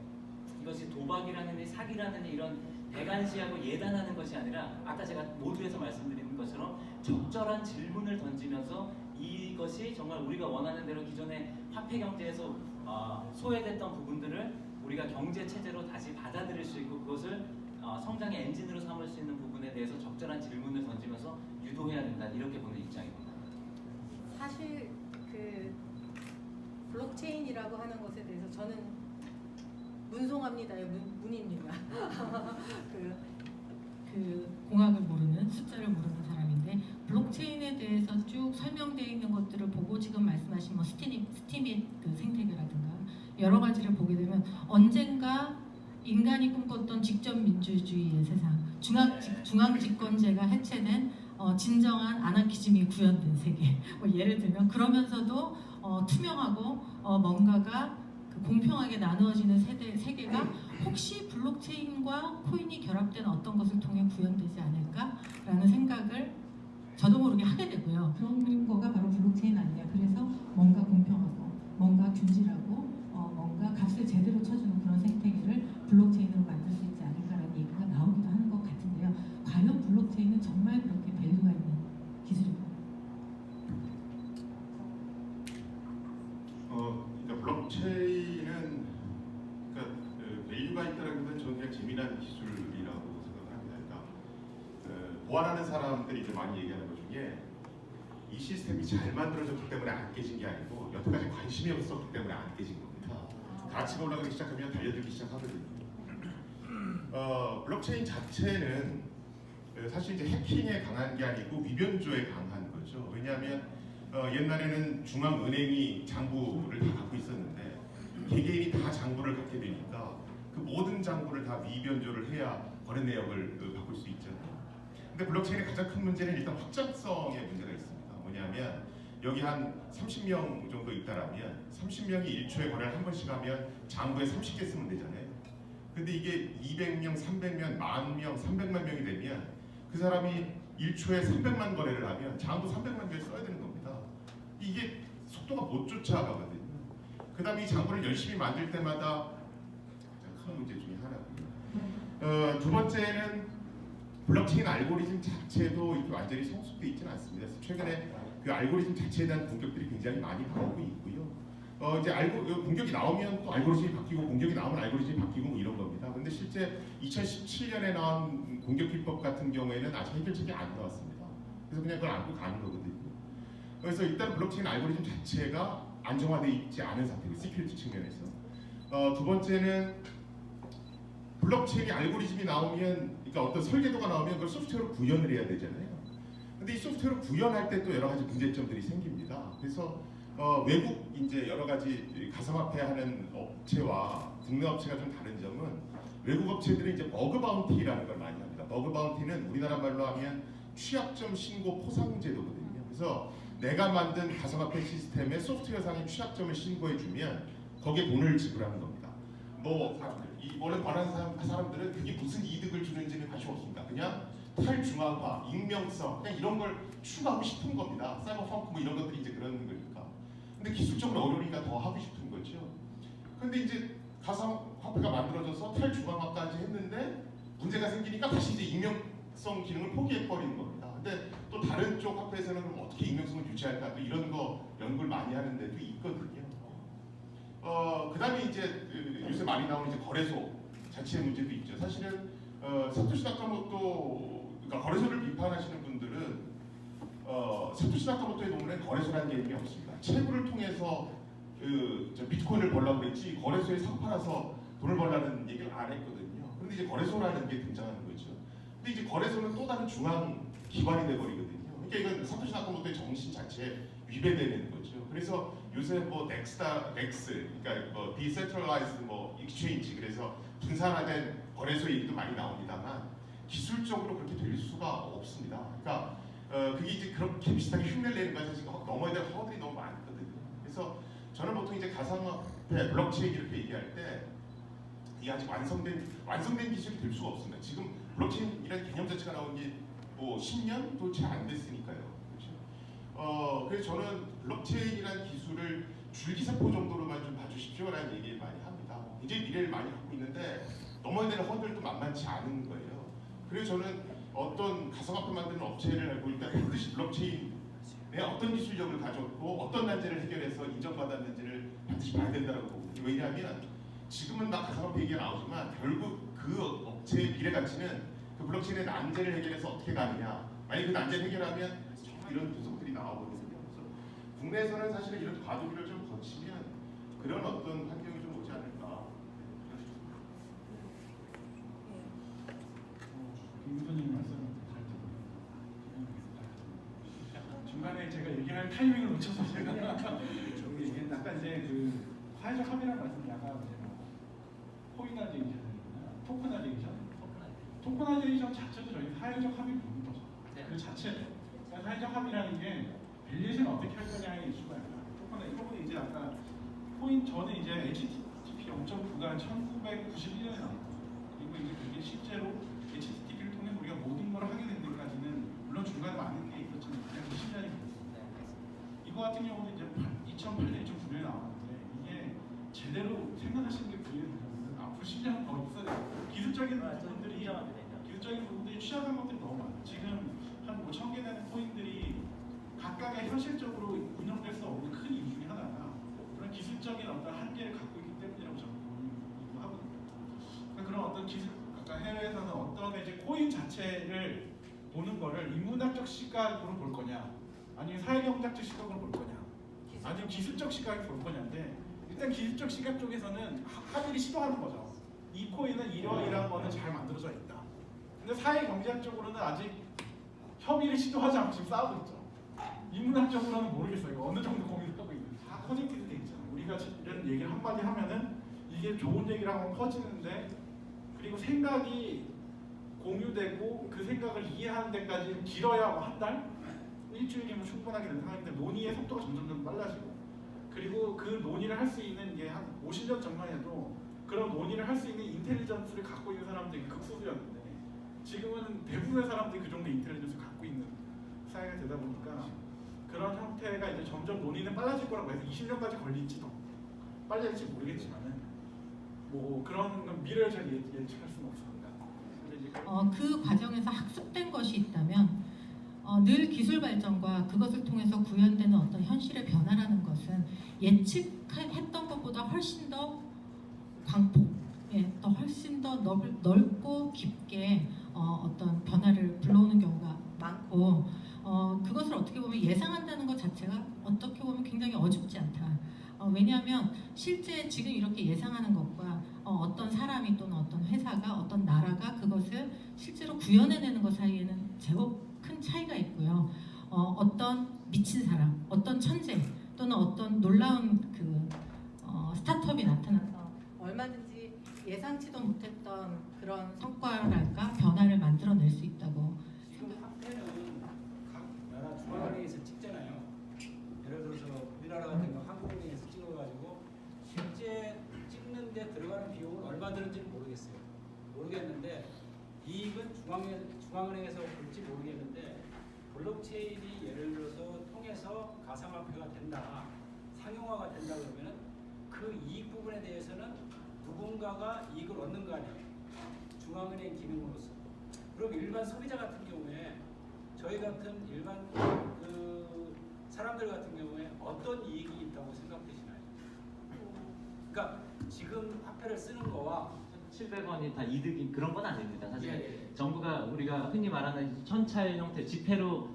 이것이 도박이라는 사기라는 이런 대관시하고 예단하는 것이 아니라 아까 제가 모두에서 말씀드린 것처럼 적절한 질문을 던지면서 이것이 정말 우리가 원하는 대로 기존의 화폐 경제에서 소외됐던 부분들을 우리가 경제 체제로 다시 받아들일 수 있고 그것을 성장의 엔진으로 삼을 수 있는 부분에 대해서 적절한 질문을 던지면서 유도해야 된다 이렇게 보는 입장입니다. 사실 그 블록체인이라고 하는 것에 대해서 저는 문송합니다요, 문입니다. 그 공학을 모르는 숫자를 모르는 사람인데 블록체인에 대해서 쭉 설명되어 있는 것들을 보고 지금 말씀하신 뭐 스팀의 그 생태계라든가 여러 가지를 보게 되면 언젠가 인간이 꿈꿨던 직접 민주주의의 세상, 중앙 집권제가 해체된 진정한 아나키즘이 구현된 세계. 뭐 예를 들면 그러면서도 투명하고 뭔가가 그 공평하게 나누어지는 세계가 혹시 블록체인과 코인이 결합된 어떤 것을 통해 구현되지 않을까라는 생각을 저도 모르게 하게 되고요. 그런 거가 바로 블록체인 아니냐. 그래서 뭔가 공평하고 뭔가 균질하고 뭔가 값을 제대로 쳐주는 그런 생태계를 블록체인으로 만들 수 있지 않을까라는 얘기가 나오기도 하는 것 같은데요. 과연 블록체인은 정말 그렇게 밸류가 있는 기술인가요? 그러니까 블록체인은 그러니까 밸류가 있다라기보다는 저는 그냥 재미난 기술이라고 생각합니다. 그러니까 보완하는 사람들이 이제 많이 얘기하는 것 중에 이 시스템이 잘 만들어졌기 때문에 안 깨진 게 아니고 여태까지 관심이 없었기 때문에 안 깨진 겁니다. 가치가 올라가기 시작하면 달려들기 시작하거든요. 블록체인 자체는 사실 이제 해킹에 강한 게 아니고 위변조에 강한 거죠. 왜냐하면 옛날에는 중앙은행이 장부를 다 갖고 있었는데 개개인이 다 장부를 갖게 되니까 그 모든 장부를 다 위변조를 해야 거래 내역을 바꿀 수 있잖아요. 근데 블록체인의 가장 큰 문제는 일단 확장성의 문제가 있습니다. 뭐냐면 여기 한 30명 정도 있다라면 30명이 1초에 거래를 한 번씩 하면 장부에 30개 쓰면 되잖아요. 근데 이게 200명, 300명, 10,000명, 300만 명이 되면 그 사람이 1초에 300만 거래를 하면 장부 300만 개를 써야 되는 겁니다. 이게 속도가 못 쫓아가거든요. 그 다음에 이 장부를 열심히 만들 때마다 가장 큰 문제 중에 하나고요. 두 번째는 블록체인 알고리즘 자체도 이렇게 완전히 성숙되어 있지는 않습니다. 최근에 그 알고리즘 자체에 대한 공격들이 굉장히 많이 나오고 있고요. 이제 공격이 나오면 또 알고리즘이 바뀌고 공격이 나오면 알고리즘이 바뀌고 뭐 이런 겁니다. 근데 실제 2017년에 나온 공격 기법 같은 경우에는 아직 해결책이 안 나왔습니다. 그래서 그냥 그걸 안고 가는 거거든요. 그래서 일단 블록체인 알고리즘 자체가 안정화되어 있지 않은 상태고 시큐리티 측면에서 두 번째는 블록체인이 알고리즘이 나오면 그러니까 어떤 설계도가 나오면 그걸 소프트웨어로 구현을 해야 되잖아요. 근데 이 소프트웨어로 구현할 때 또 여러 가지 문제점들이 생깁니다. 그래서 외국 이제 여러 가지 가상화폐 하는 업체와 국내 업체가 좀 다른 점은 외국 업체들은 이제 버그 바운티라는 걸 많이 합니다. 버그 바운티는 우리나라 말로 하면 취약점 신고 포상 제도거든요. 그래서 내가 만든 가상화폐 시스템에 소프트웨어상의 취약점을 신고해 주면 거기에 돈을 지불하는 겁니다. 뭐 이번에 관한 사람들은 그게 무슨 이득을 주는지는 관심 없습니다. 그냥 탈중앙화, 익명성, 그냥 이런 걸 추구하고 싶은 겁니다. 사이버펑크 뭐 이런 것들이 이제 그런 거니까. 근데 기술적으로 어려우니까 더 하고 싶은 거죠. 근데 이제 가상화폐가 만들어져서 탈중앙화까지 했는데 문제가 생기니까 다시 이제 익명성 기능을 포기해버리는 겁니다. 근데 또 다른 쪽 화폐에서는 그럼 어떻게 익명성을 유지할까 또 이런 거 연구를 많이 하는 데도 있거든요. 그다음에 이제 요새 많이 나오는 이제 거래소 자체의 문제도 있죠. 사실은 사토시 나카모토 그러니까 거래소를 비판하시는 분들은 사토시 나카모토의 논문에 거래소라는 개념이 없습니다. 채굴을 통해서 비트코인을 벌라고 그랬지 거래소에 상 팔아서 돈을 벌라는 얘기를 안 했거든요. 그런데 이제 거래소라는 게 등장하는 거죠. 근데 이제 거래소는 또 다른 중앙 기관이 돼버리거든요. 그러니까 이건 사토시 나카모토의 정신 자체에 위배되는 거죠. 그래서 요새 뭐 넥스, 그러니까 뭐 디센트럴라이즈 뭐 익스체인지, 그래서 분산화된 거래소 얘기도 많이 나옵니다만 기술적으로 그렇게 될 수가 없습니다. 그러니까 그게 이제 그렇게 비슷하게 흉내를 내는 거에서 지금 넘어야 될 허들이 너무 많거든요. 그래서 저는 보통 이제 가상화폐, 블록체인 이렇게 얘기할 때 이게 아직 완성된 기술이 될 수가 없습니다. 지금 블록체인이라는 개념 자체가 나온 게 뭐 10년도 채 안 됐으니까요. 그렇죠? 그래서 저는 블록체인이라는 기술을 줄기세포 정도로만 좀 봐주십시오라는 얘기를 많이 합니다. 이제 미래를 많이 갖고 있는데 넘어야 되는 허들도 만만치 않은 거예요. 그래서 저는 어떤 가상화폐 만드는 업체를 알고 일단 반드시 블록체인에 어떤 기술력을 가졌고 어떤 난제를 해결해서 인정받았는지를 반드시 봐야 된다고 보거든요. 왜냐하면 지금은 막 가상화폐 얘기가 나오지만 결국 그 업체의 미래 가치는 그 블록체인의 난제를 해결해서 어떻게 가느냐. 만약 그 난제를 해결하면 이런 분석들이 나오거든요. 그래서 국내에서는 사실 이런 과도기를 좀 거치면 그런 어떤 환경이 좀 오지 않을까. 김 교수님 말씀 잘 듣고 중간에 제가 얘기할 타이밍을 놓쳐서 제가 이게 약간 이제 그 사회적 합의라는 말씀이 약간 이제 뭐 코이나제이션이나 토커나이제이션 자체도 저희 사회적 합의를 보는 거죠. 그 자체도 사회적 합의라는 게 밸리에이션 어떻게 할 거냐의 이슈가 아니라 토커는 이제 아까 저는 이제 HTTP 0.9가 1991년에 나왔고 그리고 이제 그게 실제로 HTTP를 통해 우리가 모든 걸 하게 된 데까지는 물론 중간에 많은 게 있었지만 그냥 20년이 걸렸어요. 이거 같은 경우는 이제 2008년, 2009년에 나왔는데 이게 제대로 생각하시는 게 부여되면 앞으로 10년 더 있어야 돼요. 기술적인 부분들이 취약한 것들이 너무 많아요. 지금 한 5,000개 되는 코인들이 각각의 현실적으로 운영될 수 없는 큰 이유 중에 하나가 그런 기술적인 어떤 한계를 갖고 있기 때문이라고 저는 보기도 하거든요. 그러니까 그런 어떤 기술, 아까 해외에서는 어떤 이제 코인 자체를 보는 거를 인문학적 시각으로 볼 거냐, 아니면 사회경제학적 시각으로 볼 거냐, 아니면 기술적 시각으로 볼 거냐인데 일단 기술적 시각 쪽에서는 합의를 시도하는 거죠. 이 코인은 이러이러한 거는 잘 만들어져 있다. 근데 사회경제학적으로는 아직 협의를 시도하지 않고 지금 싸우고 있죠. 인문학적으로는 모르겠어요. 어느 정도 고민을 하고 있는지. 다 커넥티드 돼 있잖아요. 우리가 이런 얘기를 한마디 하면은 이게 좋은 얘기를 하면 퍼지는데 그리고 생각이 공유되고 그 생각을 이해하는 데까지 길어야 뭐 한 달? 일주일이면 충분하게 되는 상황인데 논의의 속도가 점점 빨라지고 그리고 그 논의를 할 수 있는 게 한 50년 전만 해도 그런 논의를 할 수 있는 인텔리전스를 갖고 있는 사람들이 극소수였는데 지금은 대부분의 사람들이 그 정도 인텔리전스를 갖고 있는 사회가 되다 보니까 그런 형태가 이제 점점 논의는 빨라질 거라고 해서 20년까지 걸릴지도 빨라질지 모르겠지만은 뭐 그런 미래를 잘 예측할 수는 없습니다. 근데 이제 그 과정에서 학습된 것이 있다면 늘 기술 발전과 그것을 통해서 구현되는 어떤 현실의 변화라는 것은 예측했던 것보다 훨씬 더 광폭, 더 훨씬 더 넓고 깊게 어떤 변화를 불러오는 경우가 많고 그것을 어떻게 보면 예상한다는 것 자체가 어떻게 보면 굉장히 어줍지 않다. 왜냐하면 실제 지금 이렇게 예상하는 것과 어떤 사람이 또는 어떤 회사가 어떤 나라가 그것을 실제로 구현해내는 것 사이에는 제법 큰 차이가 있고요. 어떤 미친 사람, 어떤 천재 또는 어떤 놀라운 그 스타트업이 나타나서 얼마든지 예상치도 못했던 그런 성과랄까 변화를 만들어낼 수 있다고. 지금 화폐는 각 나라 중앙은행에서 찍잖아요. 예를 들어서 우리나라 같은 경우 한국은행에서 찍어가지고 실제 찍는데 들어가는 비용은 얼마 드는지는 모르겠는데 이익은 중앙은행에서 볼지 모르겠는데 블록체인이 예를 들어서 통해서 가상화폐가 된다, 상용화가 된다 그러면은 그 이익 부분에 대해서는 누군가가 이익을 얻는 거 아니에요. 중앙은행 기능으로서. 그럼 일반 소비자 같은 경우에 저희 같은 일반 그 사람들 같은 경우에 어떤 이익이 있다고 생각되시나요? 그러니까 지금 화폐를 쓰는 거와 700원이 다 이득이 그런 건 아닙니다. 사실 정부가 우리가 흔히 말하는 현찰 형태 지폐로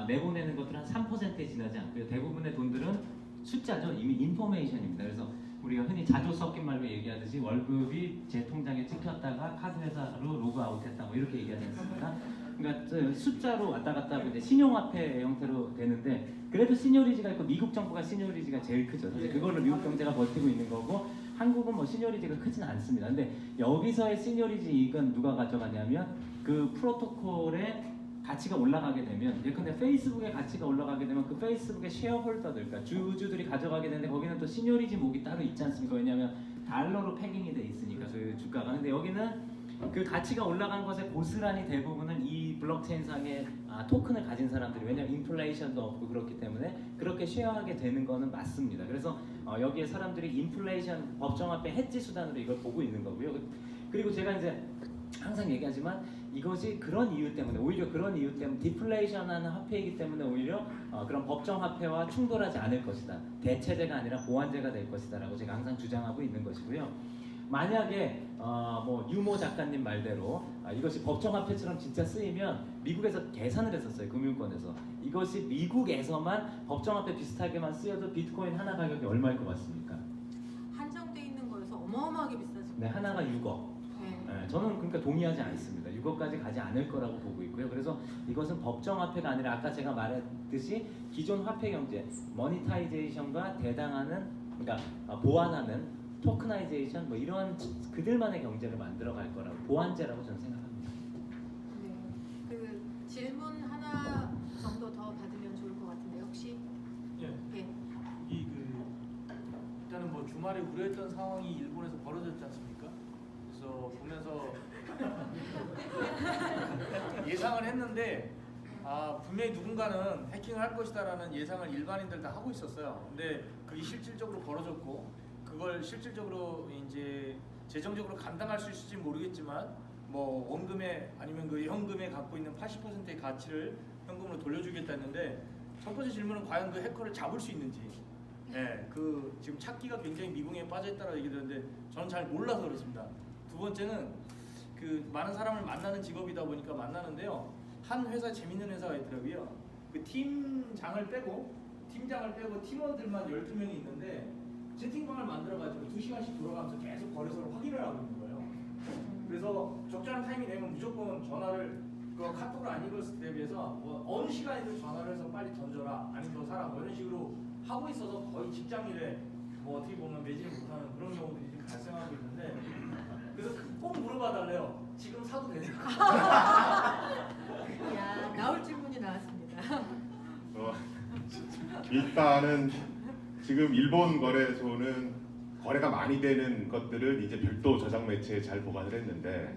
내보내는 것들은 한 3%에 지나지 않고요. 대부분의 돈들은 숫자죠. 이미 인포메이션입니다. 그래서 우리가 흔히 자주 섞인 말로 얘기하듯이 월급이 제 통장에 찍혔다가 카드 회사로 로그아웃했다 뭐 이렇게 얘기하지 않습니까? 그러니까 숫자로 왔다 갔다 하고 이제 신용화폐 형태로 되는데 그래도 시니어리지가 있고 미국 정부가 시니어리지가 제일 크죠. 사실 그걸로 미국 경제가 버티고 있는 거고 한국은 뭐 시니어리지가 크진 않습니다. 근데 여기서의 시니어리지 이익은 누가 가져가냐면 그 프로토콜의 가치가 올라가게 되면 예컨대 페이스북의 가치가 올라가게 되면 그 페이스북의 쉐어홀더들 그러니까 주주들이 가져가게 되는데 거기는 또 시니어리지 목이 따로 있지 않습니까? 왜냐하면 달러로 패깅이 돼 있으니까 그 주가가. 근데 여기는 그 가치가 올라간 것의 고스란히 대부분은 이 블록체인상의 토큰을 가진 사람들이 왜냐하면 인플레이션도 없고 그렇기 때문에 그렇게 쉐어하게 되는 거는 맞습니다. 그래서 여기에 사람들이 인플레이션 법정화폐 해지 수단으로 이걸 보고 있는 거고요. 그리고 제가 이제 항상 얘기하지만 이것이 그런 이유 때문에 오히려 그런 이유 때문에 디플레이션하는 화폐이기 때문에 오히려 그런 법정 화폐와 충돌하지 않을 것이다. 대체제가 아니라 보완제가 될 것이다라고 제가 항상 주장하고 있는 것이고요. 만약에 뭐 유모 작가님 말대로 이것이 법정 화폐처럼 진짜 쓰이면 미국에서 계산을 했었어요. 금융권에서 이것이 미국에서만 법정 화폐 비슷하게만 쓰여도 비트코인 하나 가격이 얼마일 것 같습니까? 한정돼 있는 거여서 어마어마하게 비싸죠. 네, 하나가 6억. 네, 저는 그러니까 동의하지 않습니다. 6억까지 가지 않을 거라고 보고 있고요. 그래서 이것은 법정 화폐가 아니라 아까 제가 말했듯이 기존 화폐 경제, 머니타이제이션과 대당하는 그러니까 보완하는 토크나이제이션 뭐 이런 그들만의 경제를 만들어 갈 거라고 보완제라고 저는 생각합니다. 네, 그 질문 하나 정도 더 받으면 좋을 것 같은데 혹시? 예. 예. 일단은 뭐 주말에 우려했던 상황이 일본에서 벌어졌지 않습니까? 그래서 보면서 예상을 했는데 분명히 누군가는 해킹을 할 것이다라는 예상을 일반인들 다 하고 있었어요. 근데 그게 실질적으로 벌어졌고 그걸 실질적으로 이제 재정적으로 감당할 수 있을지 모르겠지만 뭐 원금에 아니면 그 현금에 갖고 있는 80%의 가치를 현금으로 돌려주겠다 했는데 첫 번째 질문은 과연 그 해커를 잡을 수 있는지 예, 그 지금 찾기가 굉장히 미궁에 빠져있다라고 얘기 들었는데 저는 잘 몰라서 그렇습니다. 두 번째는 그 많은 사람을 만나는 직업이다 보니까 만나는데요. 한 회사 재밌는 회사가 있더라고요. 그 팀장을 빼고 팀원들만 12명이 있는데 채팅방을 만들어가지고 2시간씩 돌아가면서 계속 거래소를 확인을 하고 있는 거예요. 그래서 적절한 타이밍이 되면 무조건 전화를 그 카톡을 안 읽었을 때에 비해서 뭐 어느 시간이든 전화를 해서 빨리 던져라 아니면 더 사라 뭐 이런 식으로 하고 있어서 거의 직장일에 뭐 어떻게 보면 매진을 못하는 그런 경우들이 지금 발생하고 있는데 그래서 꼭 물어봐달래요. 지금 사도 되냐? 야, 나올 질문이 나왔습니다. 일단은 지금 일본 거래소는 거래가 많이 되는 것들을 이제 별도 저장 매체에 잘 보관을 했는데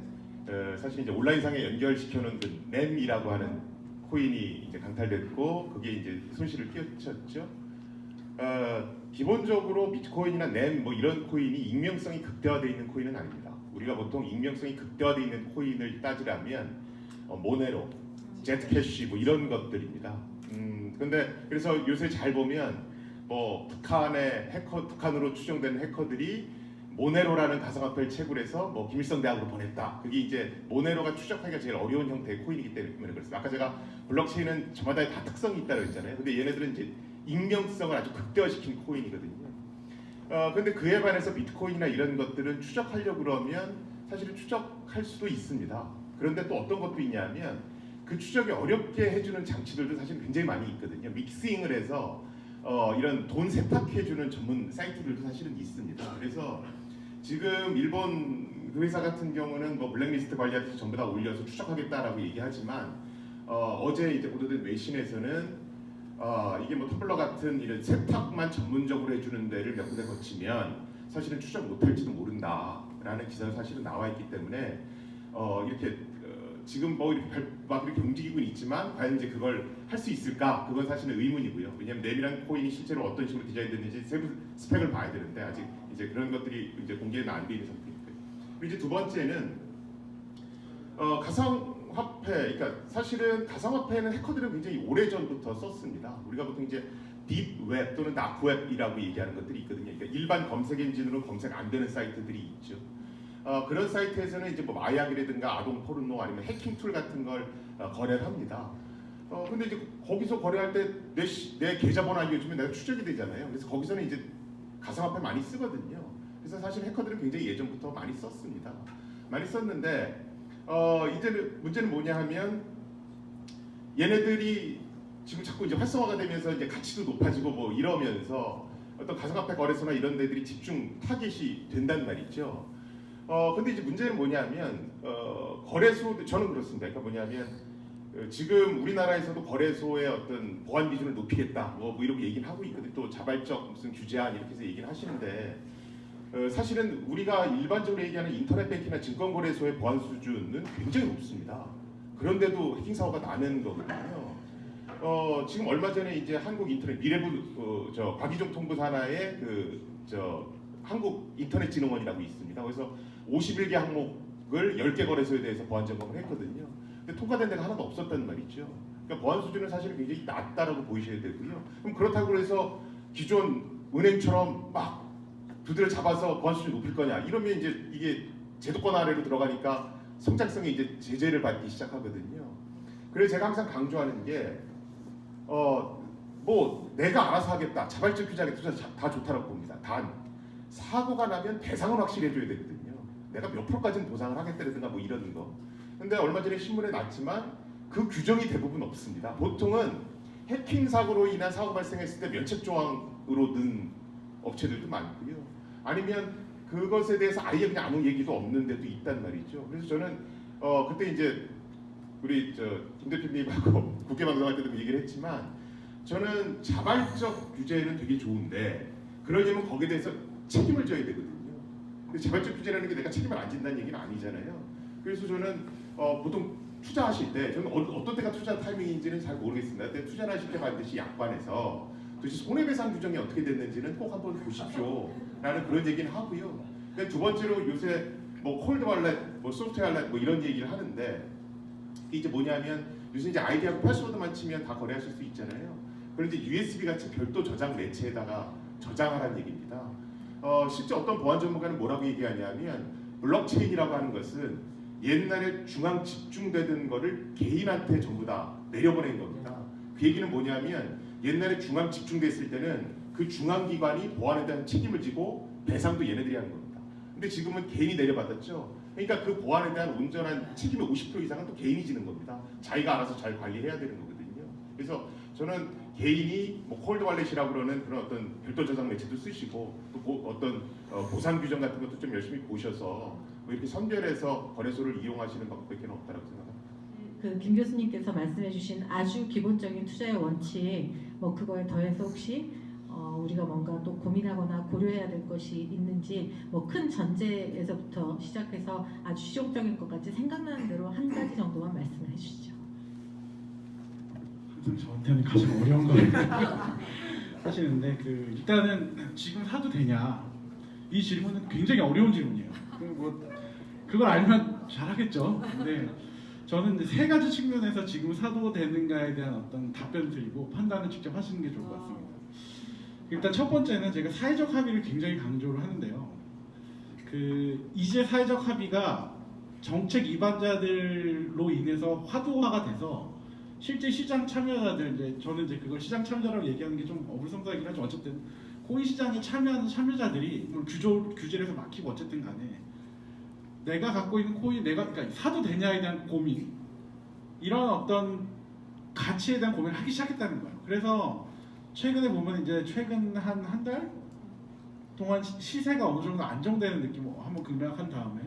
사실 이제 온라인상에 연결시켜놓은 그 램이라고 하는 코인이 이제 강탈됐고 그게 이제 손실을 끼쳤죠. 기본적으로 비트코인이나 램 뭐 이런 코인이 익명성이 극대화되어 있는 코인은 아닙니다. 우리가 보통 익명성이 극대화되어 있는 코인을 따지라면 모네로, 제트캐시 뭐 이런 것들입니다. 근데 그래서 요새 잘 보면 뭐 북한으로 추정되는 해커들이 모네로라는 가상화폐를 채굴해서 뭐 김일성 대학으로 보냈다. 그게 이제 모네로가 추적하기가 제일 어려운 형태의 코인이기 때문에 그렇습니다. 아까 제가 블록체인은 저마다 다 특성이 있다고 했잖아요. 근데 얘네들은 이제 익명성을 아주 극대화시킨 코인이거든요. 근데 그에 반해서 비트코인이나 이런 것들은 추적하려고 그러면 사실은 추적할 수도 있습니다. 그런데 또 어떤 것도 있냐면 그 추적이 어렵게 해주는 장치들도 사실 굉장히 많이 있거든요. 믹싱을 해서 이런 돈 세탁해주는 전문 사이트들도 사실은 있습니다. 그래서 지금 일본 그 회사 같은 경우는 뭐 블랙리스트 관리하듯이 전부 다 올려서 추적하겠다라고 얘기하지만 어제 이제 보도된 외신에서는 이게 뭐 텀블러 같은 이런 세탁만 전문적으로 해주는 데를 몇 군데 거치면 사실은 추적 못할지도 모른다라는 기사가 사실은 나와 있기 때문에 이렇게 지금 뭐 막 이렇게 움직이고 있지만 과연 이제 그걸 할 수 있을까? 그건 사실은 의문이고요. 왜냐하면 램이라는 코인이 실제로 어떤 식으로 디자인됐는지 세부 스펙을 봐야 되는데 아직 이제 그런 것들이 이제 공개는 안 돼 있는 상태니까요. 그리고 이제 두 번째는 가상화폐, 그러니까 사실은 가상화폐는 해커들은 굉장히 오래 전부터 썼습니다. 우리가 보통 이제 딥웹 또는 다크웹이라고 얘기하는 것들이 있거든요. 그러니까 일반 검색 엔진으로 검색 안 되는 사이트들이 있죠. 그런 사이트에서는 이제 뭐 마약이라든가 아동 포르노 아니면 해킹 툴 같은 걸 거래를 합니다. 근데 이제 거기서 거래할 때 내 계좌번호 알려주면 내가 추적이 되잖아요. 그래서 거기서는 이제 가상화폐 많이 쓰거든요. 그래서 사실 해커들은 굉장히 예전부터 많이 썼습니다. 많이 썼는데 이제 문제는 뭐냐 하면 얘네들이 지금 자꾸 이제 활성화가 되면서 이제 가치도 높아지고 뭐 이러면서 어떤 가상화폐 거래소나 이런 데들이 집중 타겟이 된단 말이죠. 근데 이제 문제는 뭐냐면 거래소 저는 그렇습니다. 그러니까 뭐냐면 지금 우리나라에서도 거래소의 어떤 보안 기준을 높이겠다 뭐 이렇게 얘기를 하고 있거든요. 또 자발적 무슨 규제안 이렇게 해서 얘기를 하시는데 사실은 우리가 일반적으로 얘기하는 인터넷 뱅킹이나 증권 거래소의 보안 수준은 굉장히 높습니다. 그런데도 해킹 사고가 나는 거거든요. 지금 얼마 전에 이제 한국 인터넷 미래부 박이종 통부 산하의 한국 인터넷진흥원이라고 있습니다. 그래서 51개 항목을 10개 거래소에 대해서 보안 점검을 했거든요. 근데 통과된 데가 하나도 없었단 말이죠. 그러니까 보안 수준은 사실 굉장히 낮다라고 보이셔야 되고요. 그럼 그렇다고 해서 기존 은행처럼 막 두드려 잡아서 보안 수준 높일 거냐? 이러면 이제 이게 제도권 아래로 들어가니까 성장성이 이제 제재를 받기 시작하거든요. 그래서 제가 항상 강조하는 게 뭐 내가 알아서 하겠다, 자발적 규제하겠다 다 좋다라고 봅니다. 단 사고가 나면 배상을 확실히 해줘야 되거든요. 내가 몇 프로까지는 보상을 하겠다든가 뭐 이런 거. 근데 얼마 전에 신문에 났지만 그 규정이 대부분 없습니다. 보통은 해킹 사고로 인한 사고 발생했을 때 면책 조항으로 넣은 업체들도 많고요. 아니면 그것에 대해서 아예 그냥 아무 얘기도 없는 데도 있단 말이죠. 그래서 저는 그때 이제 우리 김 대표님하고 국회 방송할 때도 얘기를 했지만 저는 자발적 규제는 되게 좋은데 그러려면 거기에 대해서 책임을 져야 되거든요. 근데 자발적 규제라는 게 내가 책임을 안 진다는 얘기는 아니잖아요. 그래서 저는 보통 투자하실 때 저는 어떤 때가 투자 타이밍인지는 잘 모르겠습니다. 근데 투자를 하실 때 반드시 약관에서 도대체 손해배상 규정이 어떻게 됐는지는 꼭 한번 보십시오라는 그런 얘기는 하고요. 두 번째로 요새 뭐 콜드 월렛, 뭐 소프트웨어 월렛 뭐 이런 얘기를 하는데 이게 이제 뭐냐면 요새 이제 아이디하고 패스워드만 치면 다 거래하실 수 있잖아요. 그런데 USB 같이 별도 저장 매체에다가 저장하라는 얘기입니다. 실제 어떤 보안 전문가는 뭐라고 얘기하냐면 블록체인이라고 하는 것은 옛날에 중앙 집중되던 거를 개인한테 전부 다 내려보낸 겁니다. 그 얘기는 뭐냐면 옛날에 중앙 집중됐을 때는 그 중앙기관이 보안에 대한 책임을 지고 배상도 얘네들이 하는 겁니다. 근데 지금은 개인이 내려받았죠. 그러니까 그 보안에 대한 온전한 책임의 50% 이상은 또 개인이 지는 겁니다. 자기가 알아서 잘 관리해야 되는 거거든요. 그래서 저는 개인이 뭐 콜드 월렛이라고 그러는 그런 어떤 별도 저장 매체도 쓰시고 또 어떤 보상 규정 같은 것도 좀 열심히 보셔서 뭐 이렇게 선별해서 거래소를 이용하시는 방법밖에 없다고 생각합니다. 그 김 교수님께서 말씀해주신 아주 기본적인 투자의 원칙, 뭐 그거에 더해서 혹시 우리가 뭔가 또 고민하거나 고려해야 될 것이 있는지 뭐 큰 전제에서부터 시작해서 아주 실용적인 것까지 생각나는 대로 한 가지 정도만 말씀을 해주시죠. 항상 저한테는 가장 어려운 거예요. 하시는데 일단은 지금 사도 되냐 이 질문은 굉장히 어려운 질문이에요. 그걸 알면 잘하겠죠. 근데 저는 이제 세 가지 측면에서 지금 사도 되는가에 대한 어떤 답변을 드리고 판단을 직접 하시는 게 좋을 것 같습니다. 일단 첫 번째는 제가 사회적 합의를 굉장히 강조를 하는데요. 이제 사회적 합의가 정책 위반자들로 인해서 화두화가 돼서 실제 시장 참여자들, 저는 그걸 시장 참여자라고 얘기하는 게 좀 어불성설하긴 하지만 어쨌든 코인 시장에 참여하는 참여자들이 물론 규제를 해서 막히고 어쨌든 간에 내가 갖고 있는 코인, 그러니까 사도 되냐에 대한 고민, 이런 어떤 가치에 대한 고민을 하기 시작했다는 거예요. 그래서 최근에 보면 이제 최근 한 달 동안 시세가 어느 정도 안정되는 느낌, 한번 급락한 다음에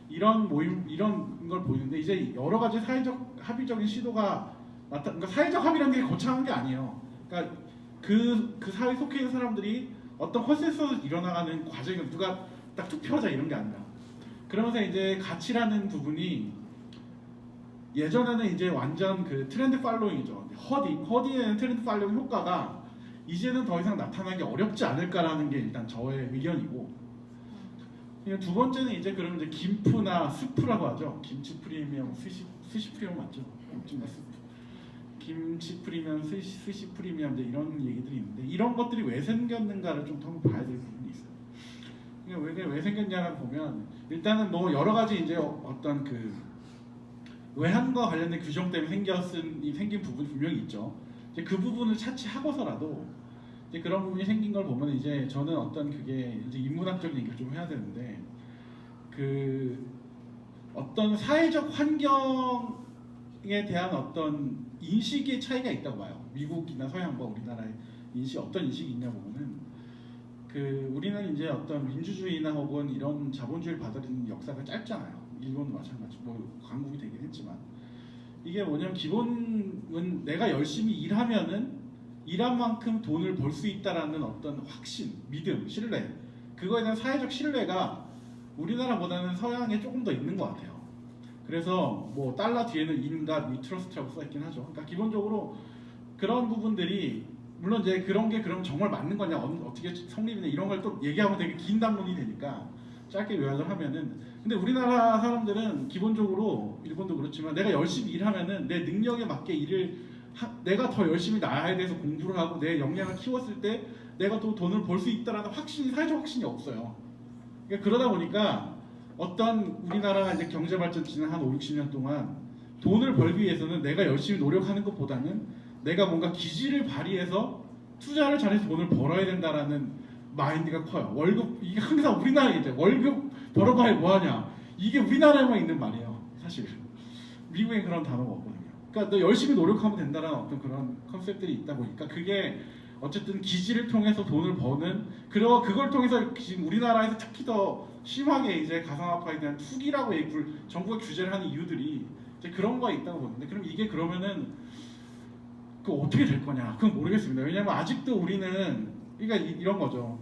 이런 걸 보이는데 이제 여러 가지 사회적 합의적인 시도가 그러니까 사회적 합의라는 게 거창한 게 아니에요. 그러니까 그 사회에 속해 있는 사람들이 어떤 컨센서스를 이뤄나가는 과정이 누가 딱 투표하자 이런 게 아니라 그러면서 이제 가치라는 부분이 예전에는 이제 완전 트렌드 팔로잉이죠. 허디의 트렌드 팔로잉 효과가 이제는 더 이상 나타나기 어렵지 않을까라는 게 일단 저의 의견이고, 두 번째는 이제 그러면 이제 김프나 스프라고 하죠. 김치 프리미엄, 스시 프리미엄 맞죠? 김치 프리미엄, 스시 프리미엄 이런 얘기들이 있는데 이런 것들이 왜 생겼는가를 좀 한번 봐야 될 부분이 있어요. 그러니까 왜 생겼냐고 보면 일단은 뭐 여러 가지 이제 어떤 외환과 관련된 규정 때문에 생긴 부분이 분명히 있죠. 이제 그 부분을 차치하고서라도 이제 그런 부분이 생긴 걸 보면 이제 저는 어떤 그게 이제 인문학적인 얘기를 좀 해야 되는데 그 어떤 사회적 환경에 대한 어떤 인식의 차이가 있다고 봐요. 미국이나 서양과 우리나라의 인식 어떤 인식이 있냐 보면은 그 우리는 이제 어떤 민주주의나 혹은 이런 자본주의를 받아들이는 역사가 짧잖아요. 일본도 마찬가지. 뭐 강국이 되긴 했지만 이게 뭐냐면 기본은 내가 열심히 일하면은 일한 만큼 돈을 벌 수 있다라는 어떤 확신, 믿음, 신뢰 그거에 대한 사회적 신뢰가 우리나라보다는 서양에 조금 더 있는 것 같아요. 그래서 뭐 달러 뒤에는 인과 트러스트라고 써있긴 하죠. 그러니까 기본적으로 그런 부분들이 물론 이제 그런 게 그럼 정말 맞는 거냐 어떻게 성립이냐 이런 걸 또 얘기하면 되게 긴 담론이 되니까 짧게 요약을 하면은 근데 우리나라 사람들은 기본적으로 일본도 그렇지만 내가 열심히 일하면은 내 능력에 맞게 일을 내가 더 열심히 나에 대해서 공부를 하고 내 역량을 키웠을 때 내가 또 돈을 벌 수 있다라는 확신이 사회적 확신이 없어요. 그러니까 그러다 보니까 어떤 우리나라가 이제 경제 발전 지난 한 5, 60년 동안 돈을 벌기 위해서는 내가 열심히 노력하는 것보다는 내가 뭔가 기지를 발휘해서 투자를 잘해서 돈을 벌어야 된다라는 마인드가 커요. 월급 이게 항상 우리나라에 이제 월급 벌어봐야 뭐하냐 이게 우리나라에만 있는 말이에요. 사실 미국엔 그런 단어가 없거든요. 그러니까 너 열심히 노력하면 된다라는 어떤 그런 컨셉들이 있다 보니까 그게 어쨌든 기지를 통해서 돈을 버는 그걸 통해서 지금 우리나라에서 특히 더 심하게 이제 가상화폐에 대한 투기라고 정부가 규제를 하는 이유들이 이제 그런 거에 있다고 보는데 그럼 이게 그러면은 그 어떻게 될 거냐? 그건 모르겠습니다. 왜냐하면 아직도 우리는 그러니까 이런 거죠.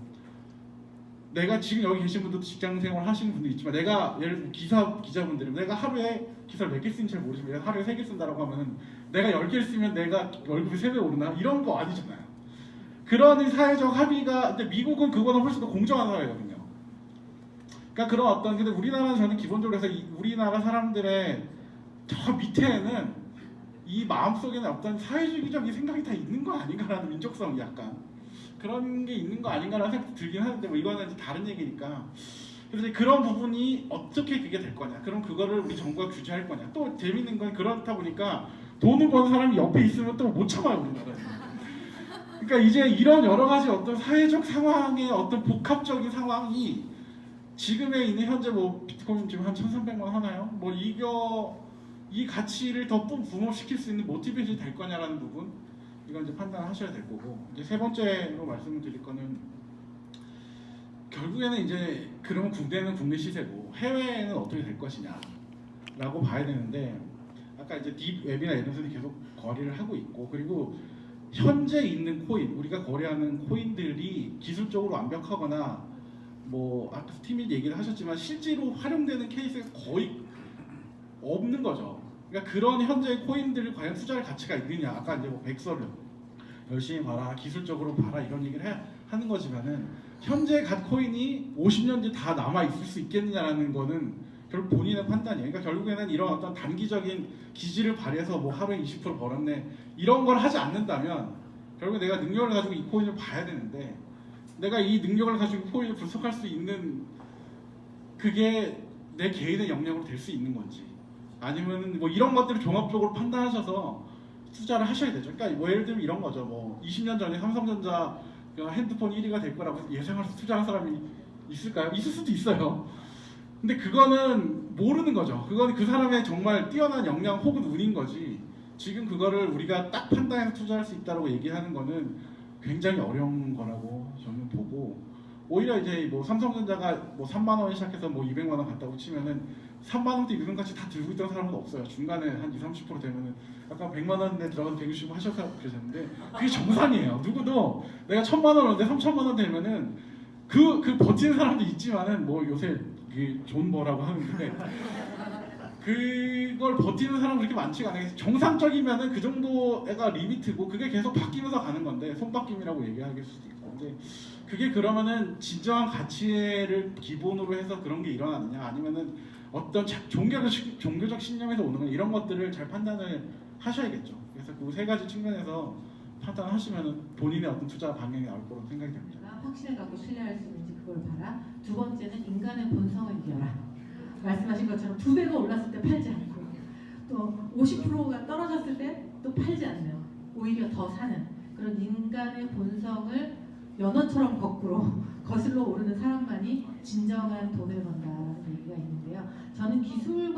내가 지금 여기 계신 분들도 직장 생활 하시는 분도 있지만 내가 예를 들어 기자분들은 내가 하루에 기사를 몇 개 쓰는지 잘 모르지만 내가 하루에 3개 쓴다라고 하면은 내가 10개를 쓰면 내가 월급이 3배 오르나? 이런 거 아니잖아요. 그런 사회적 합의가 근데 미국은 그거는 훨씬 더 공정한 사회거든요. 그러니까 그런 어떤 근데 우리나라는 저는 기본적으로 해서 우리나라 사람들의 저 밑에는 이 마음속에는 어떤 사회주의적인 생각이 다 있는 거 아닌가라는 민족성이 약간 그런 게 있는 거 아닌가라는 생각도 들긴 하는데 뭐 이거는 이제 다른 얘기니까 그래서 그런 부분이 어떻게 그게 될 거냐 그럼 그거를 우리 정부가 규제할 거냐 또 재밌는 건 그렇다 보니까 돈을 버는 사람이 옆에 있으면 또 못 참아요 우리나라에서. 그러니까 이제 이런 여러 가지 어떤 사회적 상황의 어떤 복합적인 상황이 지금에 있는 현재 뭐 비트코인 지금 한 1,300만 원 하나요? 뭐 이 가치를 더 붐업시킬 수 있는 모티베이션이 될 거냐라는 부분 이건 이제 판단하셔야 될 거고 이제 세 번째로 말씀을 드릴 거는 결국에는 이제 그러면 국내는 국내 시세고 해외는 어떻게 될 것이냐라고 봐야 되는데 아까 이제 딥웹이나 이런 데서 계속 거래를 하고 있고 그리고 현재 있는 코인 우리가 거래하는 코인들이 기술적으로 완벽하거나 뭐 아까 스팀이 얘기를 하셨지만 실제로 활용되는 케이스가 거의 없는 거죠. 그러니까 그런 현재 코인들을 과연 투자할 가치가 있느냐 아까 이제 뭐 백서를 열심히 봐라 기술적으로 봐라 이런 얘기를 하는 거지만은 현재 갓 코인이 50년 뒤 다 남아 있을 수 있겠느냐라는 거는 결국 본인의 판단이에요. 그러니까 결국에는 이런 어떤 단기적인 기지를 발휘해서 뭐 하루에 20% 벌었네 이런 걸 하지 않는다면 결국 내가 능력을 가지고 이 코인을 봐야 되는데 내가 이 능력을 가지고 코인을 분석할 수 있는 그게 내 개인의 역량으로 될 수 있는 건지 아니면 뭐 이런 것들을 종합적으로 판단하셔서 투자를 하셔야 되죠. 그러니까 뭐 예를 들면 이런 거죠. 뭐 20년 전에 삼성전자 핸드폰 1위가 될 거라고 예상해서 투자한 사람이 있을까요? 있을 수도 있어요. 근데 그거는 모르는 거죠. 그건 그 사람의 정말 뛰어난 역량 혹은 운인 거지. 지금 그거를 우리가 딱 판단해서 투자할 수 있다고 얘기하는 거는 굉장히 어려운 거라고 저는 보고 오히려 이제 뭐 삼성전자가 뭐 3만 원에 시작해서 뭐 200만 원 갔다고 치면은 3만 원대 이런 같이 다 들고 있던 사람은 없어요. 중간에 한 20-30% 되면은 약간 100만 원에 들어가서 160만 하셔서 그러셨는데 그게 정상이에요. 누구도 내가 1,000만 원인데 3,000만 원 되면은 그 버티는 사람도 있지만은 뭐 요새 그 존버라고 하는데 그걸 버티는 사람은 그렇게 많지가 않아요. 정상적이면은 그 정도가 리미트고 그게 계속 바뀌면서 가는 건데 손바뀜이라고 얘기할 수도 있고 근데 그게 그러면은 진정한 가치를 기본으로 해서 그런 게 일어나느냐 아니면은 어떤 종교적 신념에서 오는 건 이런 것들을 잘 판단을 하셔야겠죠. 그래서 그 세 가지 측면에서 판단하시면은 본인의 어떤 투자 방향이 나올 거라고 생각이 됩니다. 확신을 갖고 신뢰할 수 있는지 그걸 봐라. 두 번째는 인간의 본성을 이겨라. 말씀하신 것처럼 2배가 올랐을 때 팔지 않고 또 50%가 떨어졌을 때 또 팔지 않네요. 오히려 더 사는 그런 인간의 본성을 연어처럼 거꾸로 거슬러 오르는 사람만이 진정한 돈을 번다는 얘기가 있는데요. 저는 기술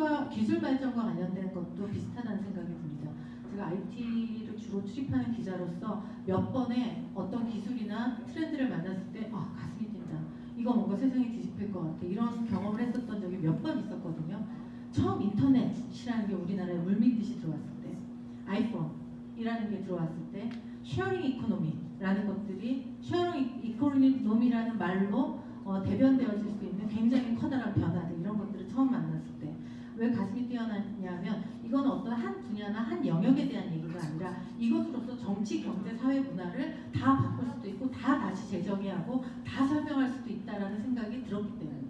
발전과 관련된 것도 비슷하다는 생각이 듭니다. 제가 IT를 주로 출입하는 기자로서 몇 번의 어떤 기술이나 트렌드를 만났을 때 가슴이 뛴다. 이거 뭔가 세상이 뒤집힐 것 같아. 이런 경험을 했었던 적이 몇 번 있었거든요. 처음 인터넷이라는 게 우리나라에 물밀듯이 들어왔을 때, 아이폰이라는 게 들어왔을 때, 쉐어링 이코노미라는 것들이 쉐어링 이코노미라는 말로 대변되어질 수 있는 굉장히 커다란 변화들, 이런 것들을 처음 만났을 때 왜 가슴이 뛰어나냐면 이건 어떤 한 분야나 한 영역에 대한 얘기가 아니라 이것으로서 정치, 경제, 사회, 문화를 다 바꿀 수도 있고 다 다시 재정의하고 다 설명할 수도 있다라는 생각이 들었기 때문이에요.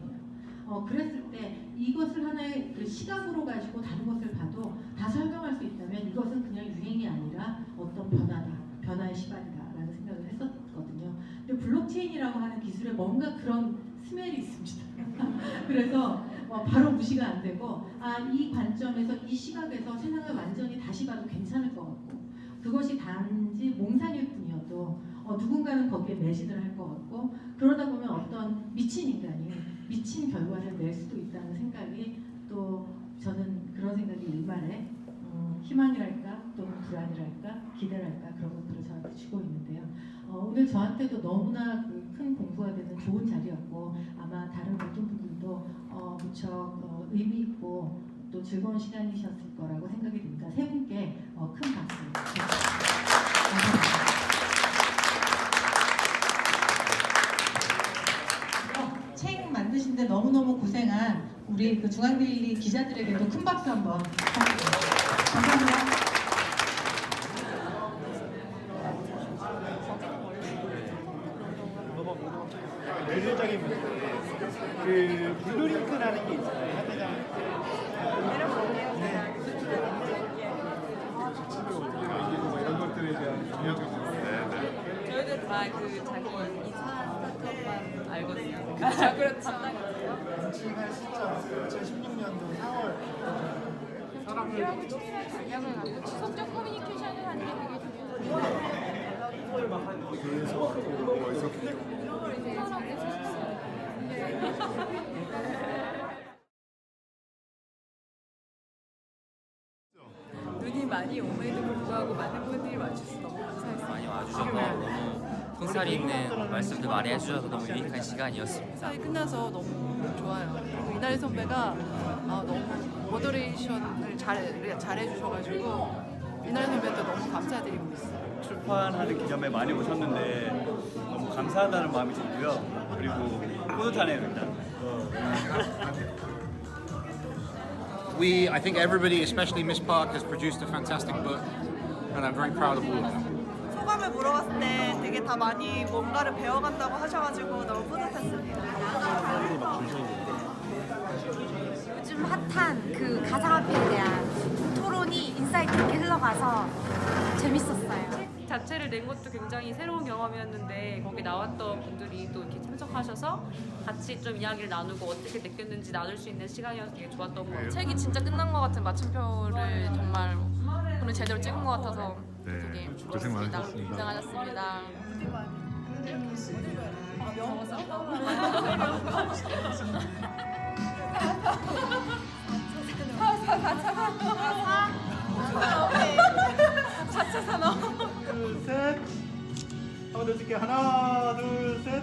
그랬을 때 이것을 하나의 그 시각으로 가지고 다른 것을 봐도 다 설명할 수 있다면 이것은 그냥 유행이 아니라 어떤 변화다, 변화의 시간이다라는 생각을 했었거든요. 근데 블록체인이라고 하는 기술에 뭔가 그런 스멜이 있습니다. 그래서 바로 무시가 안 되고 이 관점에서 이 시각에서 세상을 완전히 다시 봐도 괜찮을 것 같고 그것이 단지 몽상일 뿐이어도 누군가는 거기에 매진을 할 것 같고 그러다 보면 어떤 미친 인간이 미친 결과를 낼 수도 있다는 생각이 또 저는 그런 생각이 일말에 희망이랄까 또는 불안이랄까 기대랄까 그런 것들을 저한테 주고 있는데요. 오늘 저한테도 너무나 큰 공부가 되는 좋은 자리였고 아마 다른 모든 분들도 무척 의미 있고 또 즐거운 시간이셨을 거라고 생각이 듭니다. 세 분께 큰 박수 감사합니다. 책 만드신데 너무너무 고생한 우리 그 중앙데일리 기자들에게도 큰 박수 한번 부탁드립니다. 감사합니다. 기술적인 문제. 그 블루링크라는 게 있어요. 이런 것들에 대한 중요한 저희들 다 그 자기 이사 스타트업만 알거든요. 그렇죠. 런칭할 시점 2016년도 4월 사람을 친밀한 전략을 갖고 지속적 커뮤니케이션을 하는 게 되게 중요해요. 그걸 막 하는 거 그래서 이런 걸 이제 눈이 많이 옴에도 불구하고 많은 분들이 와주셔서 너무 감사했어요. 많이 와주셔서 너무 통찰이 있는 말씀들 많이 해주셔서 너무 유익한 시간이었습니다. 사이 끝나서 너무 좋아요. 그리고 이날 선배가 너무 모더레이션을 잘해주셔가지고 이날 선배한테 너무 감사드리고 있어요. 출판하는 기념에 많이 오셨는데 너무 감사하다는 마음이 들고요. 그리고 뿌듯하네요, 일단. I think everybody, especially Miss Park, has produced a fantastic book, and I'm very proud of all of them. 소감을 물어봤을 때 되게 다 많이 뭔가를 배워간다고 하셔가지고 너무 뿌듯했습니다. 요즘 핫한 그 가상화폐에 대한 토론이 인사이트 있게 흘러가서 재밌었어요. 책 자체를 낸 것도 굉장히 새로운 경험이었는데 거기 나왔던 분들이 또 이렇게 참석하셔서 같이 좀 이야기를 나누고 어떻게 느꼈는지 나눌 수 있는 시간이어서 되게 좋았던 것 같아요. 책이 진짜 끝난 것 같은 마침표를 정말 오늘 제대로 찍은 것 같아서 되게 고생 좋았습니다. 많으셨습니다. 둘, 셋. 한번 더 찍게. 하나, 둘, 셋.